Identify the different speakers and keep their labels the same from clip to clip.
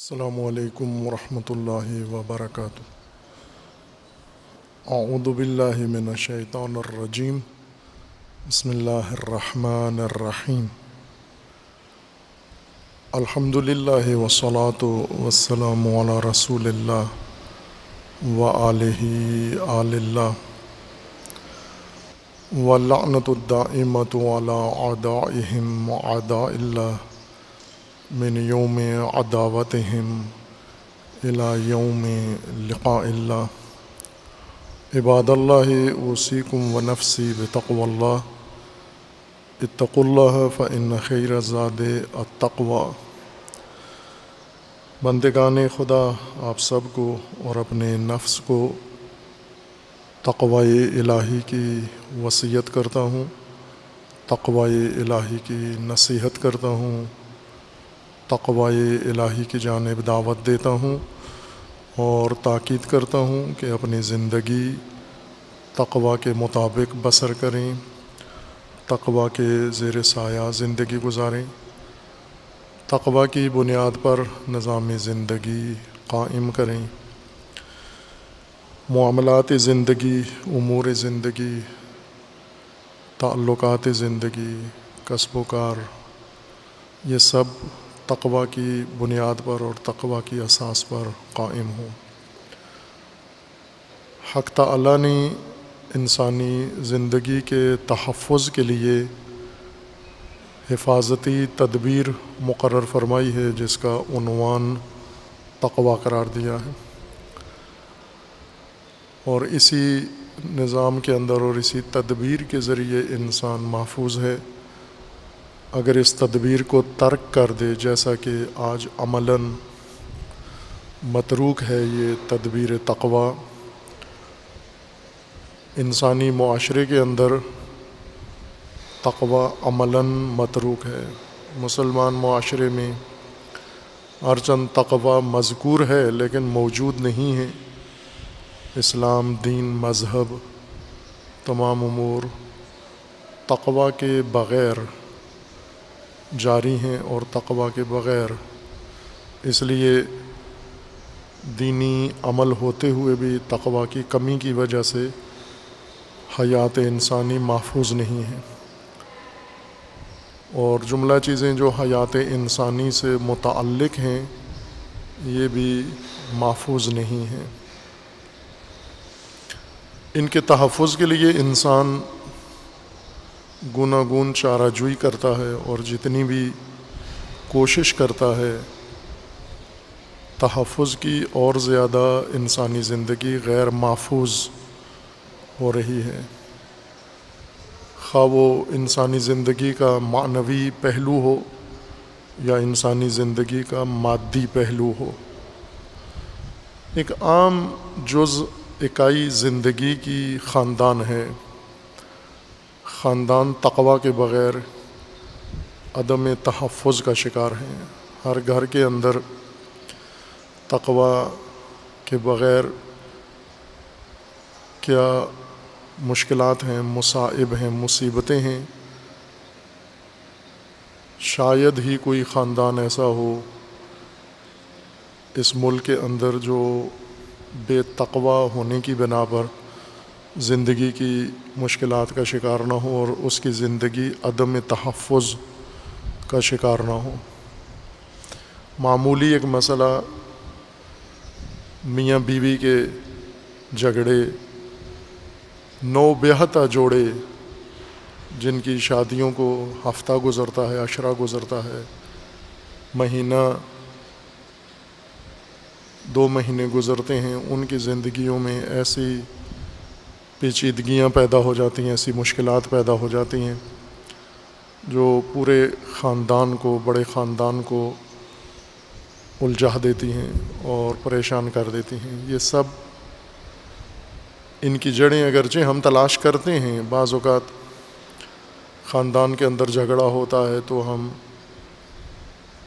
Speaker 1: السلام علیکم ورحمۃ اللہ وبرکاتہ۔ اعوذ باللہ من الشیطان الرجیم، بسم اللہ الرحمن الرحیم۔ الحمد للہ والصلاۃ والسلام علی رسول اللہ وآلہ آل اللہ، واللعنۃ الدائمۃ علی اعدائہم واعداء اللہ من یوم عداوتہم الی یوم لقاء اللہ۔ عباد اللہ، اوصیکم ونفسی بتقوی اللہ، اتقوا اللہ فإن خیر الزاد التقوی۔ بندگان خدا، آپ سب کو اور اپنے نفس کو تقوی الہی کی وصیت کرتا ہوں، تقوی الہی کی نصیحت کرتا ہوں، تقوی الہی کی جانب دعوت دیتا ہوں اور تاکید کرتا ہوں کہ اپنی زندگی تقوی کے مطابق بسر کریں، تقوی کے زیر سایہ زندگی گزاریں، تقوی کی بنیاد پر نظام زندگی قائم کریں، معاملات زندگی، امور زندگی، تعلقات زندگی، کسب و کار، یہ سب تقوی کی بنیاد پر اور تقوی کی اساس پر قائم ہوں۔ حق تعالیٰ نے انسانی زندگی کے تحفظ کے لیے حفاظتی تدبیر مقرر فرمائی ہے، جس کا عنوان تقوی قرار دیا ہے، اور اسی نظام کے اندر اور اسی تدبیر کے ذریعے انسان محفوظ ہے۔ اگر اس تدبیر کو ترک کر دے، جیسا کہ آج عملاً متروک ہے یہ تدبیر تقوی، انسانی معاشرے کے اندر تقوی عملاً متروک ہے۔ مسلمان معاشرے میں ہر چند تقوی مذکور ہے لیکن موجود نہیں ہے۔ اسلام، دین، مذہب، تمام امور تقوی کے بغیر جاری ہیں اور تقوی کے بغیر اس لیے دینی عمل ہوتے ہوئے بھی تقوی کی کمی کی وجہ سے حیات انسانی محفوظ نہیں ہے، اور جملہ چیزیں جو حیات انسانی سے متعلق ہیں یہ بھی محفوظ نہیں ہیں۔ ان کے تحفظ کے لیے انسان گوناگون چارہ جوئی کرتا ہے اور جتنی بھی کوشش کرتا ہے تحفظ کی، اور زیادہ انسانی زندگی غیر محفوظ ہو رہی ہے، خواہ وہ انسانی زندگی کا معنوی پہلو ہو یا انسانی زندگی کا مادی پہلو ہو۔ ایک عام جز اکائی زندگی کی خاندان ہے۔ خاندان تقوی کے بغیر عدم تحفظ کا شکار ہیں۔ ہر گھر کے اندر تقوی کے بغیر کیا مشکلات ہیں، مصائب ہیں، مصیبتیں ہیں۔ شاید ہی کوئی خاندان ایسا ہو اس ملک کے اندر جو بے تقوی ہونے کی بنا پر زندگی کی مشکلات کا شکار نہ ہو اور اس کی زندگی عدم تحفظ کا شکار نہ ہو۔ معمولی ایک مسئلہ، میاں بیوی کے جھگڑے، نو بیاہتا جوڑے جن کی شادیوں کو ہفتہ گزرتا ہے، عشرہ گزرتا ہے، مہینہ 2 مہینے گزرتے ہیں، ان کی زندگیوں میں ایسی پیچیدگیاں پیدا ہو جاتی ہیں، ایسی مشکلات پیدا ہو جاتی ہیں جو پورے خاندان کو، بڑے خاندان کو الجھا دیتی ہیں اور پریشان کر دیتی ہیں۔ یہ سب ان کی جڑیں اگرچہ ہم تلاش کرتے ہیں، بعض اوقات خاندان کے اندر جھگڑا ہوتا ہے تو ہم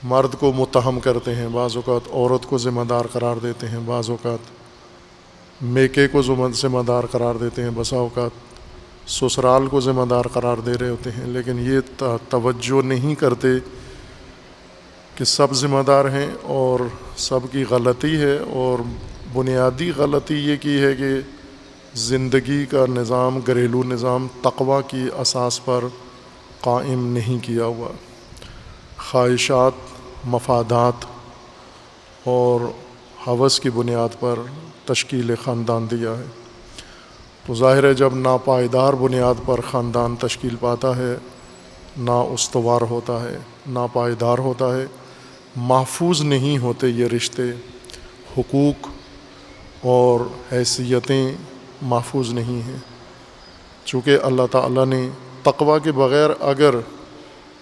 Speaker 1: مرد کو متہم کرتے ہیں، بعض اوقات عورت کو ذمہ دار قرار دیتے ہیں، بعض اوقات میکے کو ذمہ دار قرار دیتے ہیں، بسا اوقات سسرال کو ذمہ دار قرار دے رہے ہوتے ہیں، لیکن یہ توجہ نہیں کرتے کہ سب ذمہ دار ہیں اور سب کی غلطی ہے، اور بنیادی غلطی یہ کی ہے کہ زندگی کا نظام، گھریلو نظام تقوی کی اساس پر قائم نہیں کیا ہوا، خواہشات، مفادات اور ہوس کی بنیاد پر تشکیل خاندان دیا ہے۔ تو ظاہر ہے جب ناپائیدار بنیاد پر خاندان تشکیل پاتا ہے، نا استوار ہوتا ہے، ناپائیدار ہوتا ہے، محفوظ نہیں ہوتے یہ رشتے، حقوق اور حیثیتیں محفوظ نہیں ہیں۔ چونکہ اللہ تعالیٰ نے تقوی کے بغیر اگر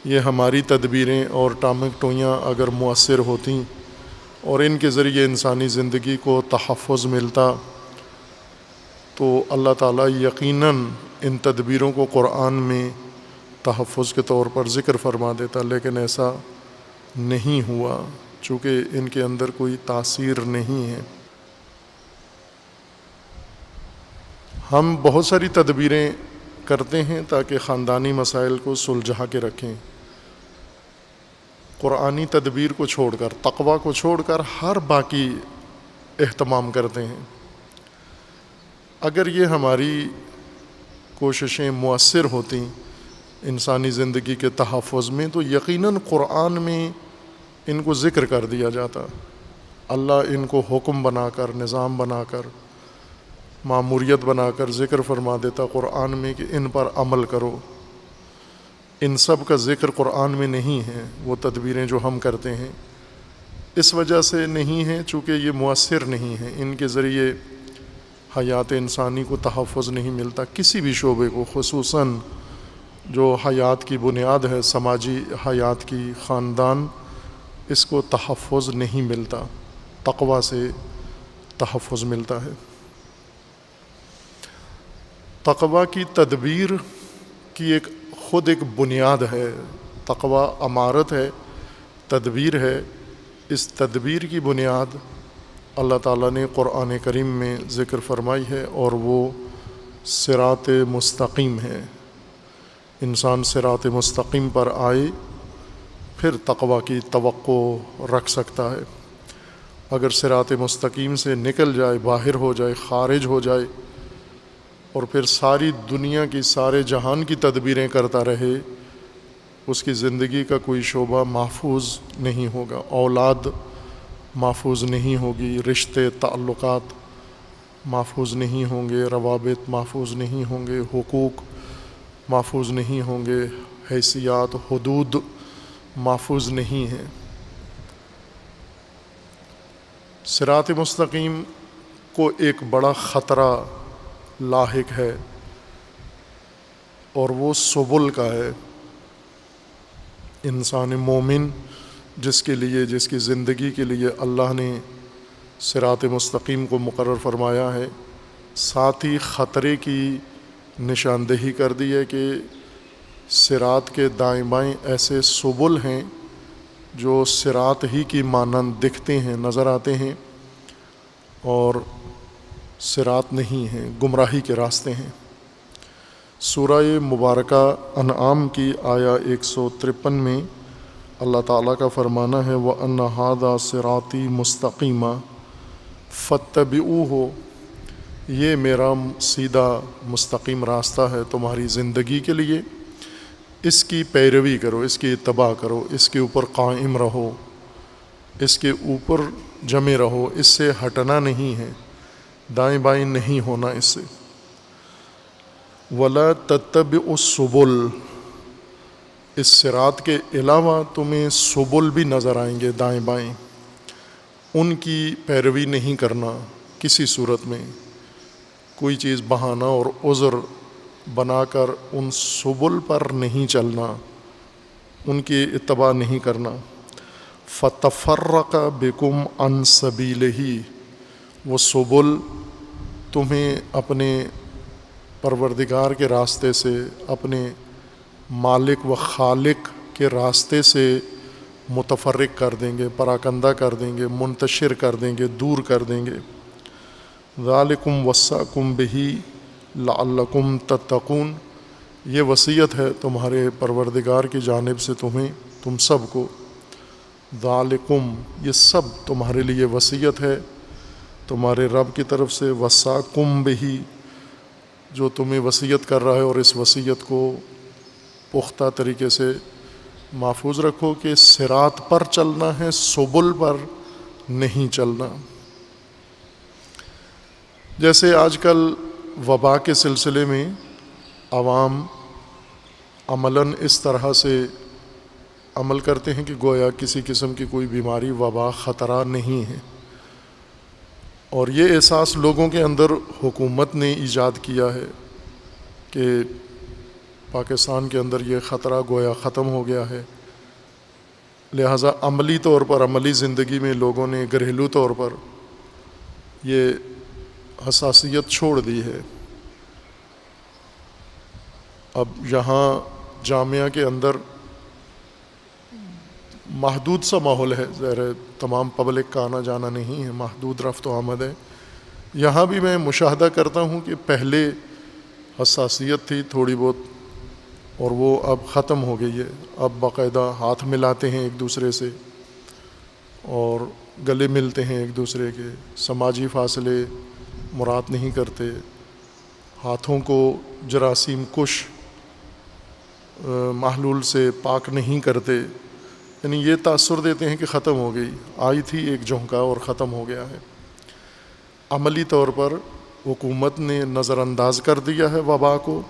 Speaker 1: یہ ہماری تدبیریں اور ٹامک ٹوئیاں اگر مؤثر ہوتیں اور ان کے ذریعے انسانی زندگی کو تحفظ ملتا تو اللہ تعالیٰ یقیناً ان تدبیروں کو قرآن میں تحفظ کے طور پر ذکر فرما دیتا، لیکن ایسا نہیں ہوا چونکہ ان کے اندر کوئی تاثیر نہیں ہے۔ ہم بہت ساری تدبیریں کرتے ہیں تاکہ خاندانی مسائل کو سلجھا کے رکھیں، قرآنی تدبیر کو چھوڑ کر، تقوی کو چھوڑ کر ہر باقی اہتمام کرتے ہیں۔ اگر یہ ہماری کوششیں مؤثر ہوتیں انسانی زندگی کے تحفظ میں تو یقیناً قرآن میں ان کو ذکر کر دیا جاتا، اللہ ان کو حکم بنا کر، نظام بنا کر، ماموریت بنا کر ذکر فرما دیتا قرآن میں کہ ان پر عمل کرو۔ ان سب کا ذکر قرآن میں نہیں ہے، وہ تدبیریں جو ہم کرتے ہیں اس وجہ سے نہیں ہیں چونکہ یہ مؤثر نہیں ہیں، ان کے ذریعے حیات انسانی کو تحفظ نہیں ملتا، کسی بھی شعبے کو، خصوصاً جو حیات کی بنیاد ہے، سماجی حیات کی، خاندان، اس کو تحفظ نہیں ملتا، تقوی سے تحفظ ملتا ہے۔ تقوی کی تدبیر کی خود ایک بنیاد ہے، تقوی امارت ہے، تدبیر ہے۔ اس تدبیر کی بنیاد اللہ تعالیٰ نے قرآن کریم میں ذکر فرمائی ہے اور وہ صراط مستقیم ہے۔ انسان صراط مستقیم پر آئے پھر تقوی کی توقع رکھ سکتا ہے۔ اگر صراط مستقیم سے نکل جائے، باہر ہو جائے، خارج ہو جائے اور پھر ساری دنیا کی، سارے جہان کی تدبیریں کرتا رہے، اس کی زندگی کا کوئی شعبہ محفوظ نہیں ہوگا، اولاد محفوظ نہیں ہوگی، رشتے، تعلقات محفوظ نہیں ہوں گے، روابط محفوظ نہیں ہوں گے، حقوق محفوظ نہیں ہوں گے، حیثیات، حدود محفوظ نہیں ہیں۔ صراط مستقیم کو ایک بڑا خطرہ لاحق ہے اور وہ سبل کا ہے۔ انسان مومن جس کے لیے، جس کی زندگی کے لیے اللہ نے صراط مستقیم کو مقرر فرمایا ہے، ساتھ ہی خطرے کی نشاندہی کر دی ہے کہ صراط کے دائیں بائیں ایسے سبل ہیں جو صراط ہی کی مانند دکھتے ہیں، نظر آتے ہیں اور صراط نہیں ہیں، گمراہی کے راستے ہیں۔ سورہ مبارکہ انعام کی آیا 153 میں اللہ تعالیٰ کا فرمانا ہے وَأَنَّ هَذَا صِرَاطِي مُسْتَقِيمًا فَاتَّبِعُوهُ، یہ میرا سیدھا مستقیم راستہ ہے تمہاری زندگی کے لیے، اس کی پیروی کرو، اس کی اتباع کرو، اس کے اوپر قائم رہو، اس کے اوپر جمے رہو، اس سے ہٹنا نہیں ہے، دائیں بائیں نہیں ہونا اس سے۔ وَلَا تَتَّبِعُوا السُّبُلَ، اس صراط کے علاوہ تمہیں سبل بھی نظر آئیں گے دائیں بائیں، ان کی پیروی نہیں کرنا کسی صورت میں، کوئی چیز بہانہ اور عذر بنا کر ان سبل پر نہیں چلنا، ان کی اتباع نہیں کرنا۔ فَتَفَرَّقَ بِكُمْ عَنْ سَبِيلِهِ، وہ سبل تمہیں اپنے پروردگار کے راستے سے، اپنے مالک و خالق کے راستے سے متفرق کر دیں گے، پراکندہ کر دیں گے، منتشر کر دیں گے، دور کر دیں گے۔ ذَلِكُمْ وَصَّاكُمْ بِهِ لَعَلَّكُمْ تَتَّقُونَ، یہ وصیت ہے تمہارے پروردگار کی جانب سے تمہیں، تم سب کو، ذالکم، یہ سب تمہارے لیے وصیت ہے تمہارے رب کی طرف سے، وصاکم بہی، جو تمہیں وصیت کر رہا ہے، اور اس وصیت کو پختہ طریقے سے محفوظ رکھو کہ صراط پر چلنا ہے، سبل پر نہیں چلنا۔ جیسے آج کل وبا کے سلسلے میں عوام عملاً اس طرح سے عمل کرتے ہیں کہ گویا کسی قسم کی کوئی بیماری، وبا، خطرہ نہیں ہے، اور یہ احساس لوگوں کے اندر حکومت نے ایجاد کیا ہے کہ پاکستان کے اندر یہ خطرہ گویا ختم ہو گیا ہے، لہٰذا عملی طور پر، عملی زندگی میں لوگوں نے گھریلو طور پر یہ حساسیت چھوڑ دی ہے۔ اب یہاں جامعہ کے اندر محدود سا ماحول ہے، ظاہر ہے تمام پبلک کا آنا جانا نہیں ہے، محدود رفت و آمد ہے۔ یہاں بھی میں مشاہدہ کرتا ہوں کہ پہلے حساسیت تھی تھوڑی بہت، اور وہ اب ختم ہو گئی ہے۔ اب باقاعدہ ہاتھ ملاتے ہیں ایک دوسرے سے اور گلے ملتے ہیں ایک دوسرے کے، سماجی فاصلے مراعات نہیں کرتے، ہاتھوں کو جراثیم کش محلول سے پاک نہیں کرتے، یعنی یہ تاثر دیتے ہیں کہ ختم ہو گئی، آئی تھی ایک جھونکا اور ختم ہو گیا ہے۔ عملی طور پر حکومت نے نظر انداز کر دیا ہے وبا کو،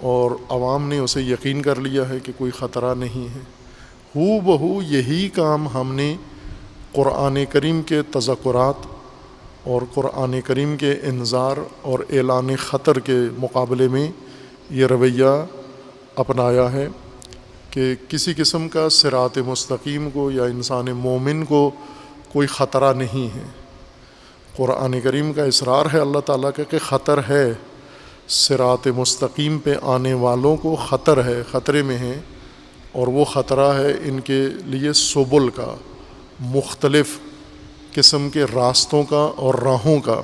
Speaker 1: اور عوام نے اسے یقین کر لیا ہے کہ کوئی خطرہ نہیں ہے۔ ہو بہو یہی کام ہم نے قرآن کریم کے تذکرات اور قرآن کریم کے انذار اور اعلان خطر کے مقابلے میں یہ رویہ اپنایا ہے کہ کسی قسم کا صراط مستقیم کو یا انسان مومن کو کوئی خطرہ نہیں ہے۔ قرآن کریم کا اصرار ہے اللہ تعالیٰ کا کہ خطر ہے، صراط مستقیم پہ آنے والوں کو خطر ہے، خطرے میں ہیں، اور وہ خطرہ ہے ان کے لیے سبل کا، مختلف قسم کے راستوں کا اور راہوں کا،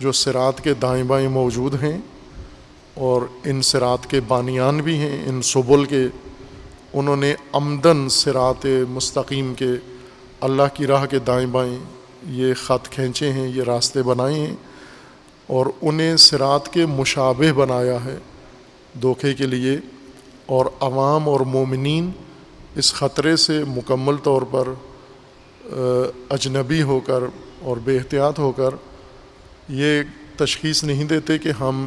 Speaker 1: جو صراط کے دائیں بائیں موجود ہیں، اور ان صراط کے بانیان بھی ہیں ان سبل کے، انہوں نے عمدن صراط مستقیم کے، اللہ کی راہ کے دائیں بائیں یہ خط کھینچے ہیں، یہ راستے بنائے ہیں، اور انہیں صراط کے مشابہ بنایا ہے دھوکے کے لیے، اور عوام اور مومنین اس خطرے سے مکمل طور پر اجنبی ہو کر اور بے احتیاط ہو کر یہ تشخیص نہیں دیتے کہ ہم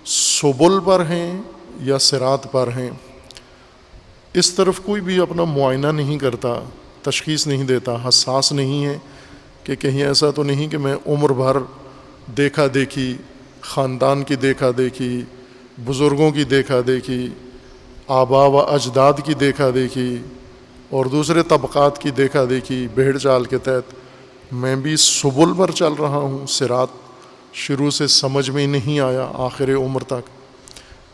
Speaker 1: سبل پر ہیں یا صراط پر ہیں۔ اس طرف کوئی بھی اپنا معائنہ نہیں کرتا، تشخیص نہیں دیتا، حساس نہیں ہے کہ کہیں ایسا تو نہیں کہ میں عمر بھر دیکھا دیکھی، خاندان کی دیکھا دیکھی، بزرگوں کی دیکھا دیکھی، آبا و اجداد کی دیکھا دیکھی اور دوسرے طبقات کی دیکھا دیکھی، بھیڑ چال کے تحت میں بھی سبل پر چل رہا ہوں، صراط شروع سے سمجھ میں نہیں آیا آخر عمر تک۔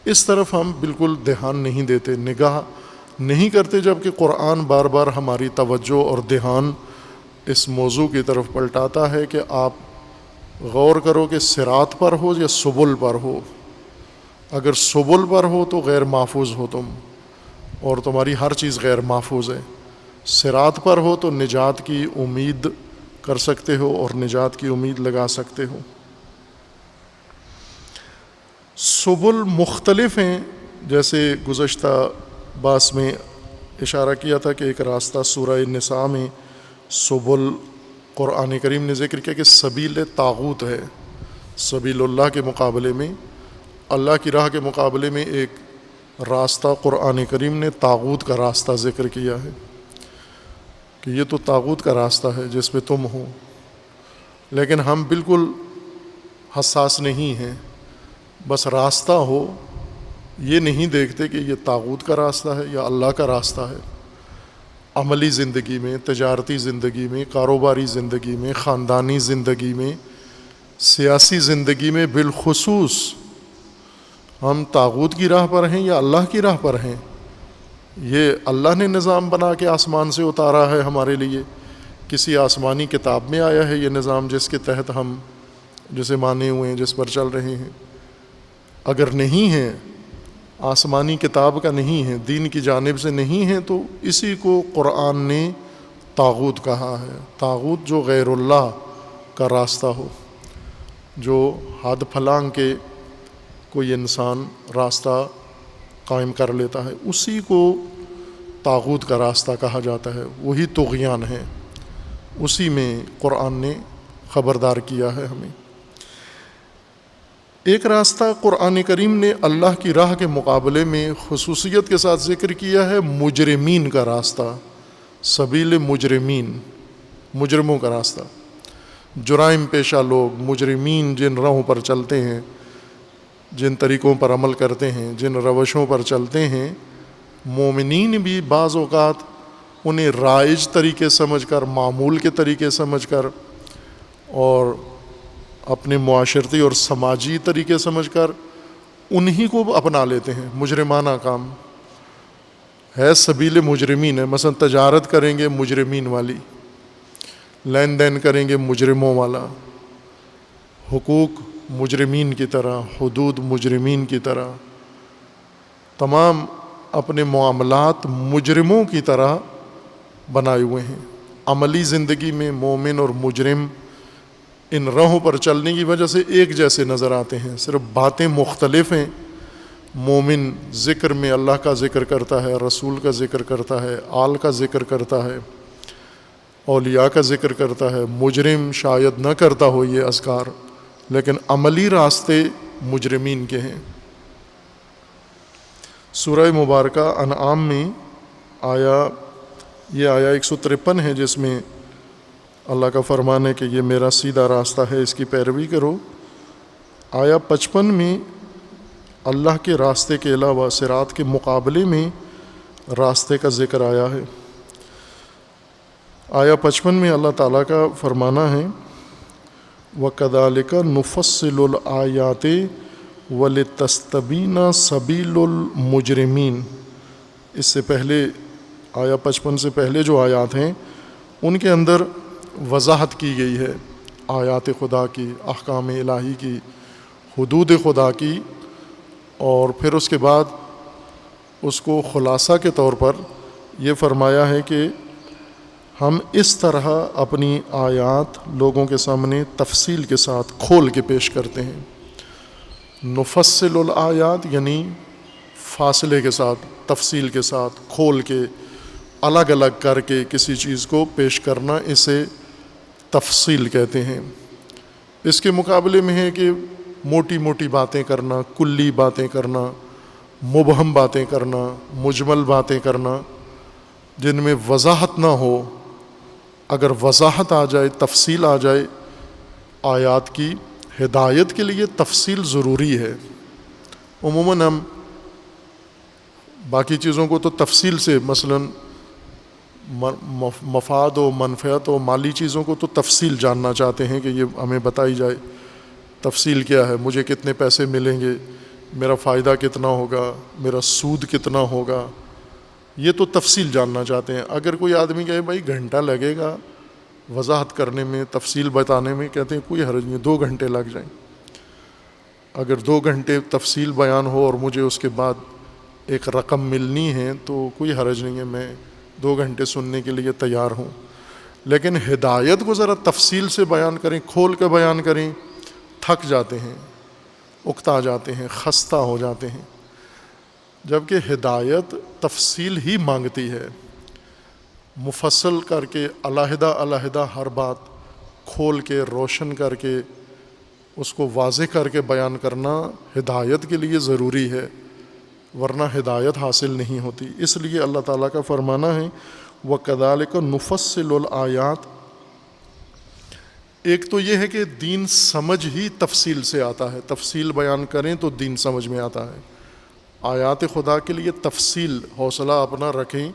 Speaker 1: اس طرف ہم بالکل دھیان نہیں دیتے، نگاہ نہیں کرتے، جبکہ قرآن بار بار ہماری توجہ اور دھیان اس موضوع کی طرف پلٹاتا ہے کہ آپ غور کرو کہ صراط پر ہو یا سبل پر ہو۔ اگر سبل پر ہو تو غیر محفوظ ہو تم، اور تمہاری ہر چیز غیر محفوظ ہے۔ صراط پر ہو تو نجات کی امید کر سکتے ہو اور نجات کی امید لگا سکتے ہو۔ سبل مختلف ہیں، جیسے گزشتہ باس میں اشارہ کیا تھا کہ ایک راستہ سورہ نساء میں سبل قرآن کریم نے ذکر کیا کہ سبیل طاغوت ہے، سبیل اللہ کے مقابلے میں، اللہ کی راہ کے مقابلے میں ایک راستہ قرآن کریم نے طاغوت کا راستہ ذکر کیا ہے کہ یہ تو طاغوت کا راستہ ہے جس پہ تم ہو، لیکن ہم بالکل حساس نہیں ہیں، بس راستہ ہو، یہ نہیں دیکھتے کہ یہ طاغوت کا راستہ ہے یا اللہ کا راستہ ہے۔ عملی زندگی میں، تجارتی زندگی میں، کاروباری زندگی میں، خاندانی زندگی میں، سیاسی زندگی میں بالخصوص ہم طاغوت کی راہ پر ہیں یا اللہ کی راہ پر ہیں؟ یہ اللہ نے نظام بنا کے آسمان سے اتارا ہے ہمارے لیے، کسی آسمانی کتاب میں آیا ہے یہ نظام جس کے تحت ہم جسے مانے ہوئے ہیں، جس پر چل رہے ہیں؟ اگر نہیں ہے، آسمانی کتاب کا نہیں ہے، دین کی جانب سے نہیں ہے، تو اسی کو قرآن نے طاغوت کہا ہے۔ طاغوت جو غیر اللہ کا راستہ ہو، جو حد پھلانگ کے کوئی انسان راستہ قائم کر لیتا ہے، اسی کو طاغوت کا راستہ کہا جاتا ہے، وہی طغیان ہے، اسی میں قرآن نے خبردار کیا ہے ہمیں۔ ایک راستہ قرآن کریم نے اللہ کی راہ کے مقابلے میں خصوصیت کے ساتھ ذکر کیا ہے، مجرمین کا راستہ، سبیل مجرمین، مجرموں کا راستہ، جرائم پیشہ لوگ، مجرمین جن راہوں پر چلتے ہیں، جن طریقوں پر عمل کرتے ہیں، جن روشوں پر چلتے ہیں، مومنین بھی بعض اوقات انہیں رائج طریقے سمجھ کر، معمول کے طریقے سمجھ کر، اور اپنے معاشرتی اور سماجی طریقے سمجھ کر انہی کو اپنا لیتے ہیں۔ مجرمانہ کام ہے، سبیل مجرمین ہے، مثلا تجارت کریں گے مجرمین والی، لین دین کریں گے مجرموں والا، حقوق مجرمین کی طرح، حدود مجرمین کی طرح، تمام اپنے معاملات مجرموں کی طرح بنائے ہوئے ہیں۔ عملی زندگی میں مومن اور مجرم ان راہوں پر چلنے کی وجہ سے ایک جیسے نظر آتے ہیں، صرف باتیں مختلف ہیں۔ مومن ذکر میں اللہ کا ذکر کرتا ہے، رسول کا ذکر کرتا ہے، آل کا ذکر کرتا ہے، اولیاء کا ذکر کرتا ہے۔ مجرم شاید نہ کرتا ہو یہ اذکار، لیکن عملی راستے مجرمین کے ہیں۔ سورہ مبارکہ انعام میں یہ آیا 153 ہے، جس میں اللہ کا فرمان ہے کہ یہ میرا سیدھا راستہ ہے، اس کی پیروی کرو۔ آیا 55 میں اللہ کے راستے کے علاوہ صراط کے مقابلے میں راستے کا ذکر آیا ہے۔ آیا 55 میں اللہ تعالیٰ کا فرمانا ہے وَكَذَلِكَ نُفَصِّلُ الْآيَاتِ وَلِتَسْتَبِينَ سَبِيلُ الْمُجْرِمِينَ۔ اس سے پہلے آیا 55 سے پہلے جو آیات ہیں ان کے اندر وضاحت کی گئی ہے آیات خدا کی، احکام الہی کی، حدود خدا کی، اور پھر اس کے بعد اس کو خلاصہ کے طور پر یہ فرمایا ہے کہ ہم اس طرح اپنی آیات لوگوں کے سامنے تفصیل کے ساتھ کھول کے پیش کرتے ہیں۔ نفصل الآیات یعنی فاصلے کے ساتھ، تفصیل کے ساتھ، کھول کے، الگ الگ کر کے کسی چیز کو پیش کرنا، اسے تفصیل کہتے ہیں۔ اس کے مقابلے میں ہے کہ موٹی موٹی باتیں کرنا، کلی باتیں کرنا، مبہم باتیں کرنا، مجمل باتیں کرنا، جن میں وضاحت نہ ہو۔ اگر وضاحت آ جائے، تفصیل آ جائے، آیات کی ہدایت کے لیے تفصیل ضروری ہے۔ عموماً ہم باقی چیزوں کو تو تفصیل سے، مثلاً مفاد و منفعت و مالی چیزوں کو تو تفصیل جاننا چاہتے ہیں کہ یہ ہمیں بتائی جائے، تفصیل کیا ہے، مجھے کتنے پیسے ملیں گے، میرا فائدہ کتنا ہوگا، میرا سود کتنا ہوگا، یہ تو تفصیل جاننا چاہتے ہیں۔ اگر کوئی آدمی کہے بھائی گھنٹہ لگے گا وضاحت کرنے میں، تفصیل بتانے میں، کہتے ہیں کوئی حرج نہیں، 2 گھنٹے لگ جائیں۔ اگر 2 گھنٹے تفصیل بیان ہو اور مجھے اس کے بعد ایک رقم ملنی ہے تو کوئی حرج نہیں ہے، میں 2 گھنٹے سننے کے لیے تیار ہوں۔ لیکن ہدایت کو ذرا تفصیل سے بیان کریں، کھول کے بیان کریں، تھک جاتے ہیں، اکتا جاتے ہیں، خستہ ہو جاتے ہیں۔ جبکہ ہدایت تفصیل ہی مانگتی ہے، مفصل کر کے، علیحدہ علیحدہ ہر بات کھول کے، روشن کر کے، اس کو واضح کر کے بیان کرنا ہدایت کے لیے ضروری ہے، ورنہ ہدایت حاصل نہیں ہوتی۔ اس لیے اللہ تعالیٰ کا فرمانا ہے وَكَذَلِكَ نُفَصِّلُ الْآيَاتِ۔ ایک تو یہ ہے کہ دین سمجھ ہی تفصیل سے آتا ہے، تفصیل بیان کریں تو دین سمجھ میں آتا ہے۔ آیات خدا کے لیے تفصیل، حوصلہ اپنا رکھیں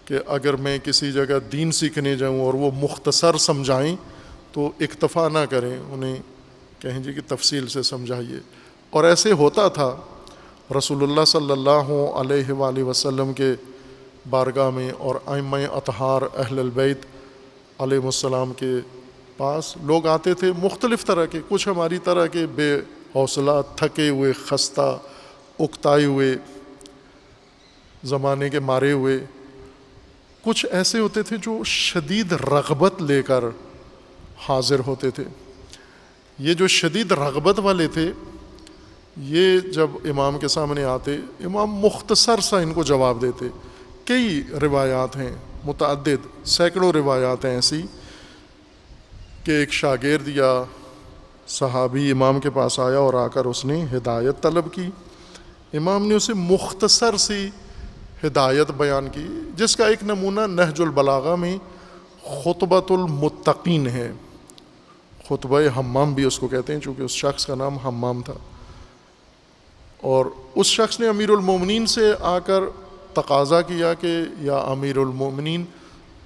Speaker 1: کہ اگر میں کسی جگہ دین سیکھنے جاؤں اور وہ مختصر سمجھائیں تو اکتفا نہ کریں، انہیں کہیں جی کہ تفصیل سے سمجھائیے۔ اور ایسے ہوتا تھا رسول اللہ صلی اللہ علیہ وآلہ وسلم کے بارگاہ میں اور ائمہ اطہار اہل البیت علیہ السلام کے پاس لوگ آتے تھے مختلف طرح کے، کچھ ہماری طرح کے بے حوصلہ، تھکے ہوئے، خستہ، اکتائے ہوئے، زمانے کے مارے ہوئے، کچھ ایسے ہوتے تھے جو شدید رغبت لے کر حاضر ہوتے تھے. یہ جو شدید رغبت والے تھے یہ جب امام کے سامنے آتے امام مختصر سا ان کو جواب دیتے. کئی روایات ہیں متعدد سینکڑوں روایات ہیں ایسی کہ ایک شاگرد یا صحابی امام کے پاس آیا اور آ کر اس نے ہدایت طلب کی. امام نے اسے مختصر سی ہدایت بیان کی جس کا ایک نمونہ نہج البلاغہ میں خطبۃ المتقین ہے. خطبہ حمام بھی اس کو کہتے ہیں چونکہ اس شخص کا نام حمام تھا. اور اس شخص نے امیر المومنین سے آ کر تقاضا کیا کہ یا امیر المومنین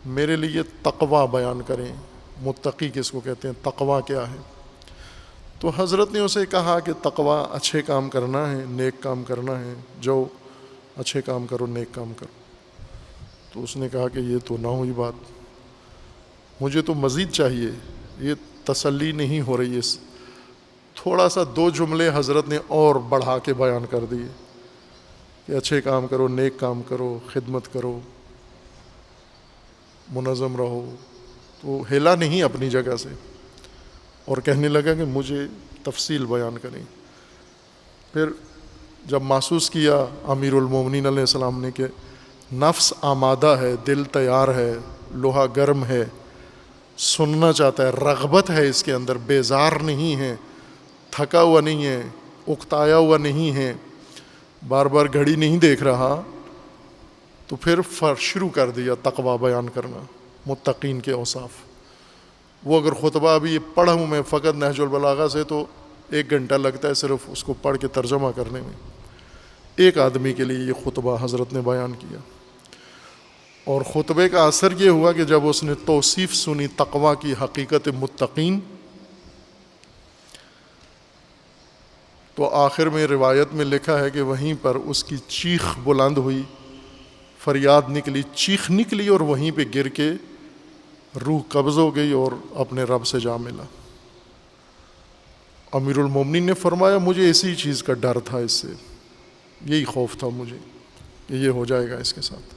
Speaker 1: میرے لیے تقوی بیان کریں. متقی کس کو کہتے ہیں, تقوی کیا ہے؟ تو حضرت نے اسے کہا کہ تقوی اچھے کام کرنا ہے, نیک کام کرنا ہے, جو اچھے کام کرو نیک کام کرو. تو اس نے کہا کہ یہ تو نہ ہوئی بات, مجھے تو مزید چاہیے, یہ تسلی نہیں ہو رہی ہے. تھوڑا سا 2 جملے حضرت نے اور بڑھا کے بیان کر دیے کہ اچھے کام کرو, نیک کام کرو, خدمت کرو, منظم رہو. تو ہلا نہیں اپنی جگہ سے اور کہنے لگا کہ مجھے تفصیل بیان کریں. پھر جب محسوس کیا امیر المومنین علیہ السلام نے کہ نفس آمادہ ہے, دل تیار ہے, لوہا گرم ہے, سننا چاہتا ہے, رغبت ہے اس کے اندر, بیزار نہیں ہے, تھکا ہوا نہیں ہے, اکتایا ہوا نہیں ہے, بار بار گھڑی نہیں دیکھ رہا, تو پھر شروع کر دیا تقوی بیان کرنا, متقین کے اوصاف. وہ اگر خطبہ ابھی پڑھا ہوں میں فقط نہج البلاغہ سے تو 1 گھنٹہ لگتا ہے صرف اس کو پڑھ کے ترجمہ کرنے میں. ایک آدمی کے لیے یہ خطبہ حضرت نے بیان کیا. اور خطبے کا اثر یہ ہوا کہ جب اس نے توصیف سنی تقوی کی حقیقت متقین, تو آخر میں روایت میں لکھا ہے کہ وہیں پر اس کی چیخ بلند ہوئی, فریاد نکلی, چیخ نکلی اور وہیں پہ گر کے روح قبض ہو گئی اور اپنے رب سے جا ملا. امیر المومنین نے فرمایا مجھے اسی چیز کا ڈر تھا, اس سے یہی خوف تھا مجھے کہ یہ ہو جائے گا اس کے ساتھ.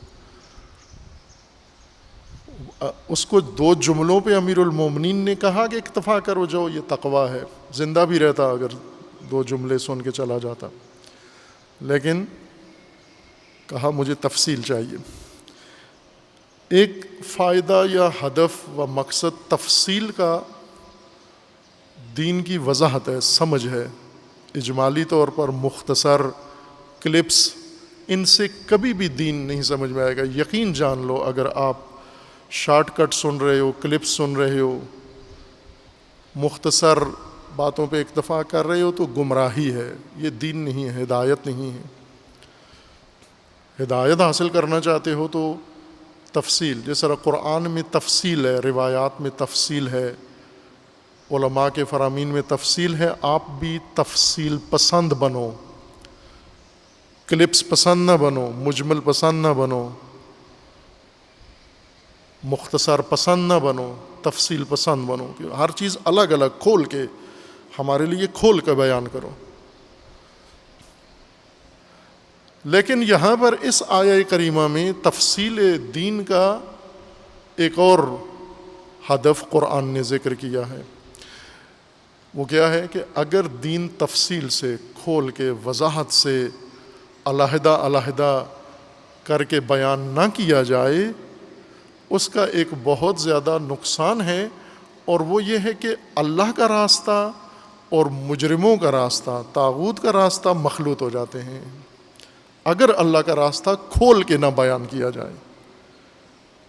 Speaker 1: اس کو 2 جملوں پہ امیر المومنین نے کہا کہ اکتفا کرو جو یہ تقوی ہے, زندہ بھی رہتا اگر 2 جملے سن کے چلا جاتا, لیکن کہا مجھے تفصیل چاہیے. ایک فائدہ یا ہدف و مقصد تفصیل کا دین کی وضاحت ہے, سمجھ ہے. اجمالی طور پر مختصر کلپس, ان سے کبھی بھی دین نہیں سمجھ میں آئے گا. یقین جان لو اگر آپ شارٹ کٹ سن رہے ہو, کلپس سن رہے ہو, مختصر باتوں پہ اکتفا کر رہے ہو تو گمراہی ہے, یہ دین نہیں ہے, ہدایت نہیں ہے. ہدایت حاصل کرنا چاہتے ہو تو تفصیل, جس طرح قرآن میں تفصیل ہے, روایات میں تفصیل ہے, علماء کے فرامین میں تفصیل ہے, آپ بھی تفصیل پسند بنو, کلپس پسند نہ بنو, مجمل پسند نہ بنو, مختصر پسند نہ بنو, تفصیل پسند بنو. کہ ہر چیز الگ الگ کھول کے ہمارے لیے کھول کے بیان کرو. لیکن یہاں پر اس آیہ کریمہ میں تفصیل دین کا ایک اور ہدف قرآن نے ذکر کیا ہے. وہ کیا ہے کہ اگر دین تفصیل سے کھول کے وضاحت سے علیحدہ علیحدہ کر کے بیان نہ کیا جائے, اس کا ایک بہت زیادہ نقصان ہے, اور وہ یہ ہے کہ اللہ کا راستہ اور مجرموں کا راستہ, طاغوت کا راستہ مخلوط ہو جاتے ہیں. اگر اللہ کا راستہ کھول کے نہ بیان کیا جائے,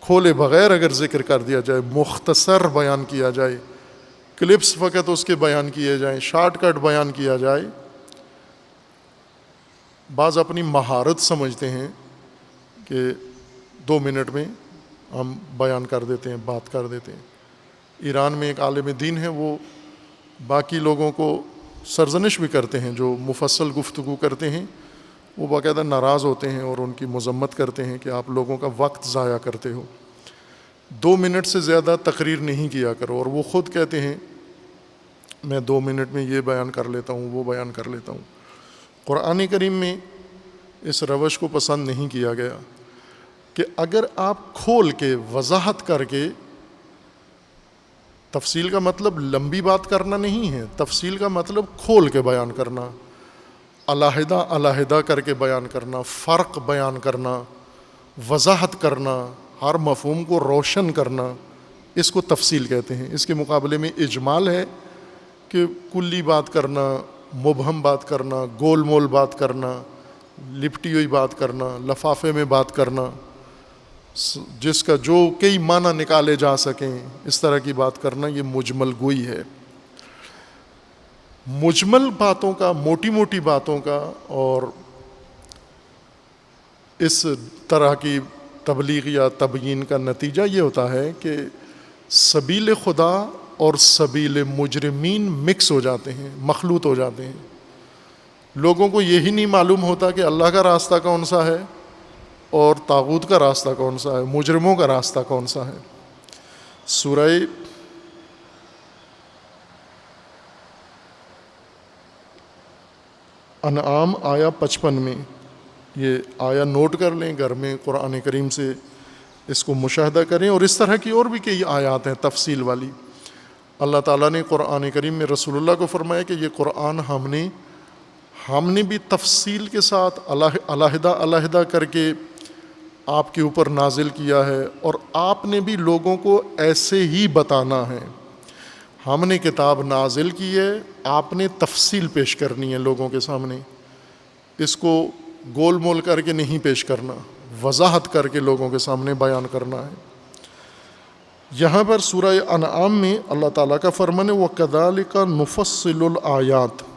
Speaker 1: کھولے بغیر اگر ذکر کر دیا جائے, مختصر بیان کیا جائے, کلپس فقط اس کے بیان کیے جائیں, شارٹ کٹ بیان کیا جائے. بعض اپنی مہارت سمجھتے ہیں کہ 2 منٹ میں ہم بیان کر دیتے ہیں, بات کر دیتے ہیں. ایران میں ایک عالم دین ہے, وہ باقی لوگوں کو سرزنش بھی کرتے ہیں, جو مفصل گفتگو کرتے ہیں وہ باقاعدہ ناراض ہوتے ہیں اور ان کی مذمت کرتے ہیں کہ آپ لوگوں کا وقت ضائع کرتے ہو, 2 منٹ سے زیادہ تقریر نہیں کیا کرو. اور وہ خود کہتے ہیں میں 2 منٹ میں یہ بیان کر لیتا ہوں, وہ بیان کر لیتا ہوں. قرآن کریم میں اس روش کو پسند نہیں کیا گیا. کہ اگر آپ کھول کے وضاحت کر کے، تفصیل کا مطلب لمبی بات کرنا نہیں ہے، تفصیل کا مطلب کھول کے بیان کرنا، علیحدہ علیحدہ کر کے بیان کرنا، فرق بیان کرنا، وضاحت کرنا، ہر مفہوم کو روشن کرنا، اس کو تفصیل کہتے ہیں۔ اس کے مقابلے میں اجمال ہے کہ کلی بات کرنا، مبہم بات کرنا، گول مول بات کرنا، لپٹی ہوئی بات کرنا، لفافے میں بات کرنا، جس کا جو کئی معنی نکالے جا سکیں، اس طرح کی بات کرنا، یہ مجمل گوئی ہے۔ مجمل باتوں کا، موٹی موٹی باتوں کا اور اس طرح کی تبلیغ یا تبیین کا نتیجہ یہ ہوتا ہے کہ سبیل خدا اور سبیل مجرمین مکس ہو جاتے ہیں، مخلوط ہو جاتے ہیں۔ لوگوں کو یہی نہیں معلوم ہوتا کہ اللہ کا راستہ کون سا ہے اور طاغوت کا راستہ کون سا ہے، مجرموں کا راستہ کون سا ہے۔ سورہ انعام آیا 55 میں، یہ آیا نوٹ کر لیں، گھر میں قرآن کریم سے اس کو مشاہدہ کریں، اور اس طرح کی اور بھی کئی آیات ہیں تفصیل والی۔ اللہ تعالیٰ نے قرآن کریم میں رسول اللہ کو فرمایا کہ یہ قرآن ہم نے بھی تفصیل کے ساتھ علیحدہ علیحدہ کر کے آپ کے اوپر نازل کیا ہے، اور آپ نے بھی لوگوں کو ایسے ہی بتانا ہے۔ ہم نے کتاب نازل کی ہے، آپ نے تفصیل پیش کرنی ہے لوگوں کے سامنے، اس کو گول مول کر کے نہیں پیش کرنا، وضاحت کر کے لوگوں کے سامنے بیان کرنا ہے۔ یہاں پر سورہ انعام میں اللہ تعالیٰ کا فرمان ہے وَكَذَلِكَ نُفَصِّلُ الْآيَاتِ،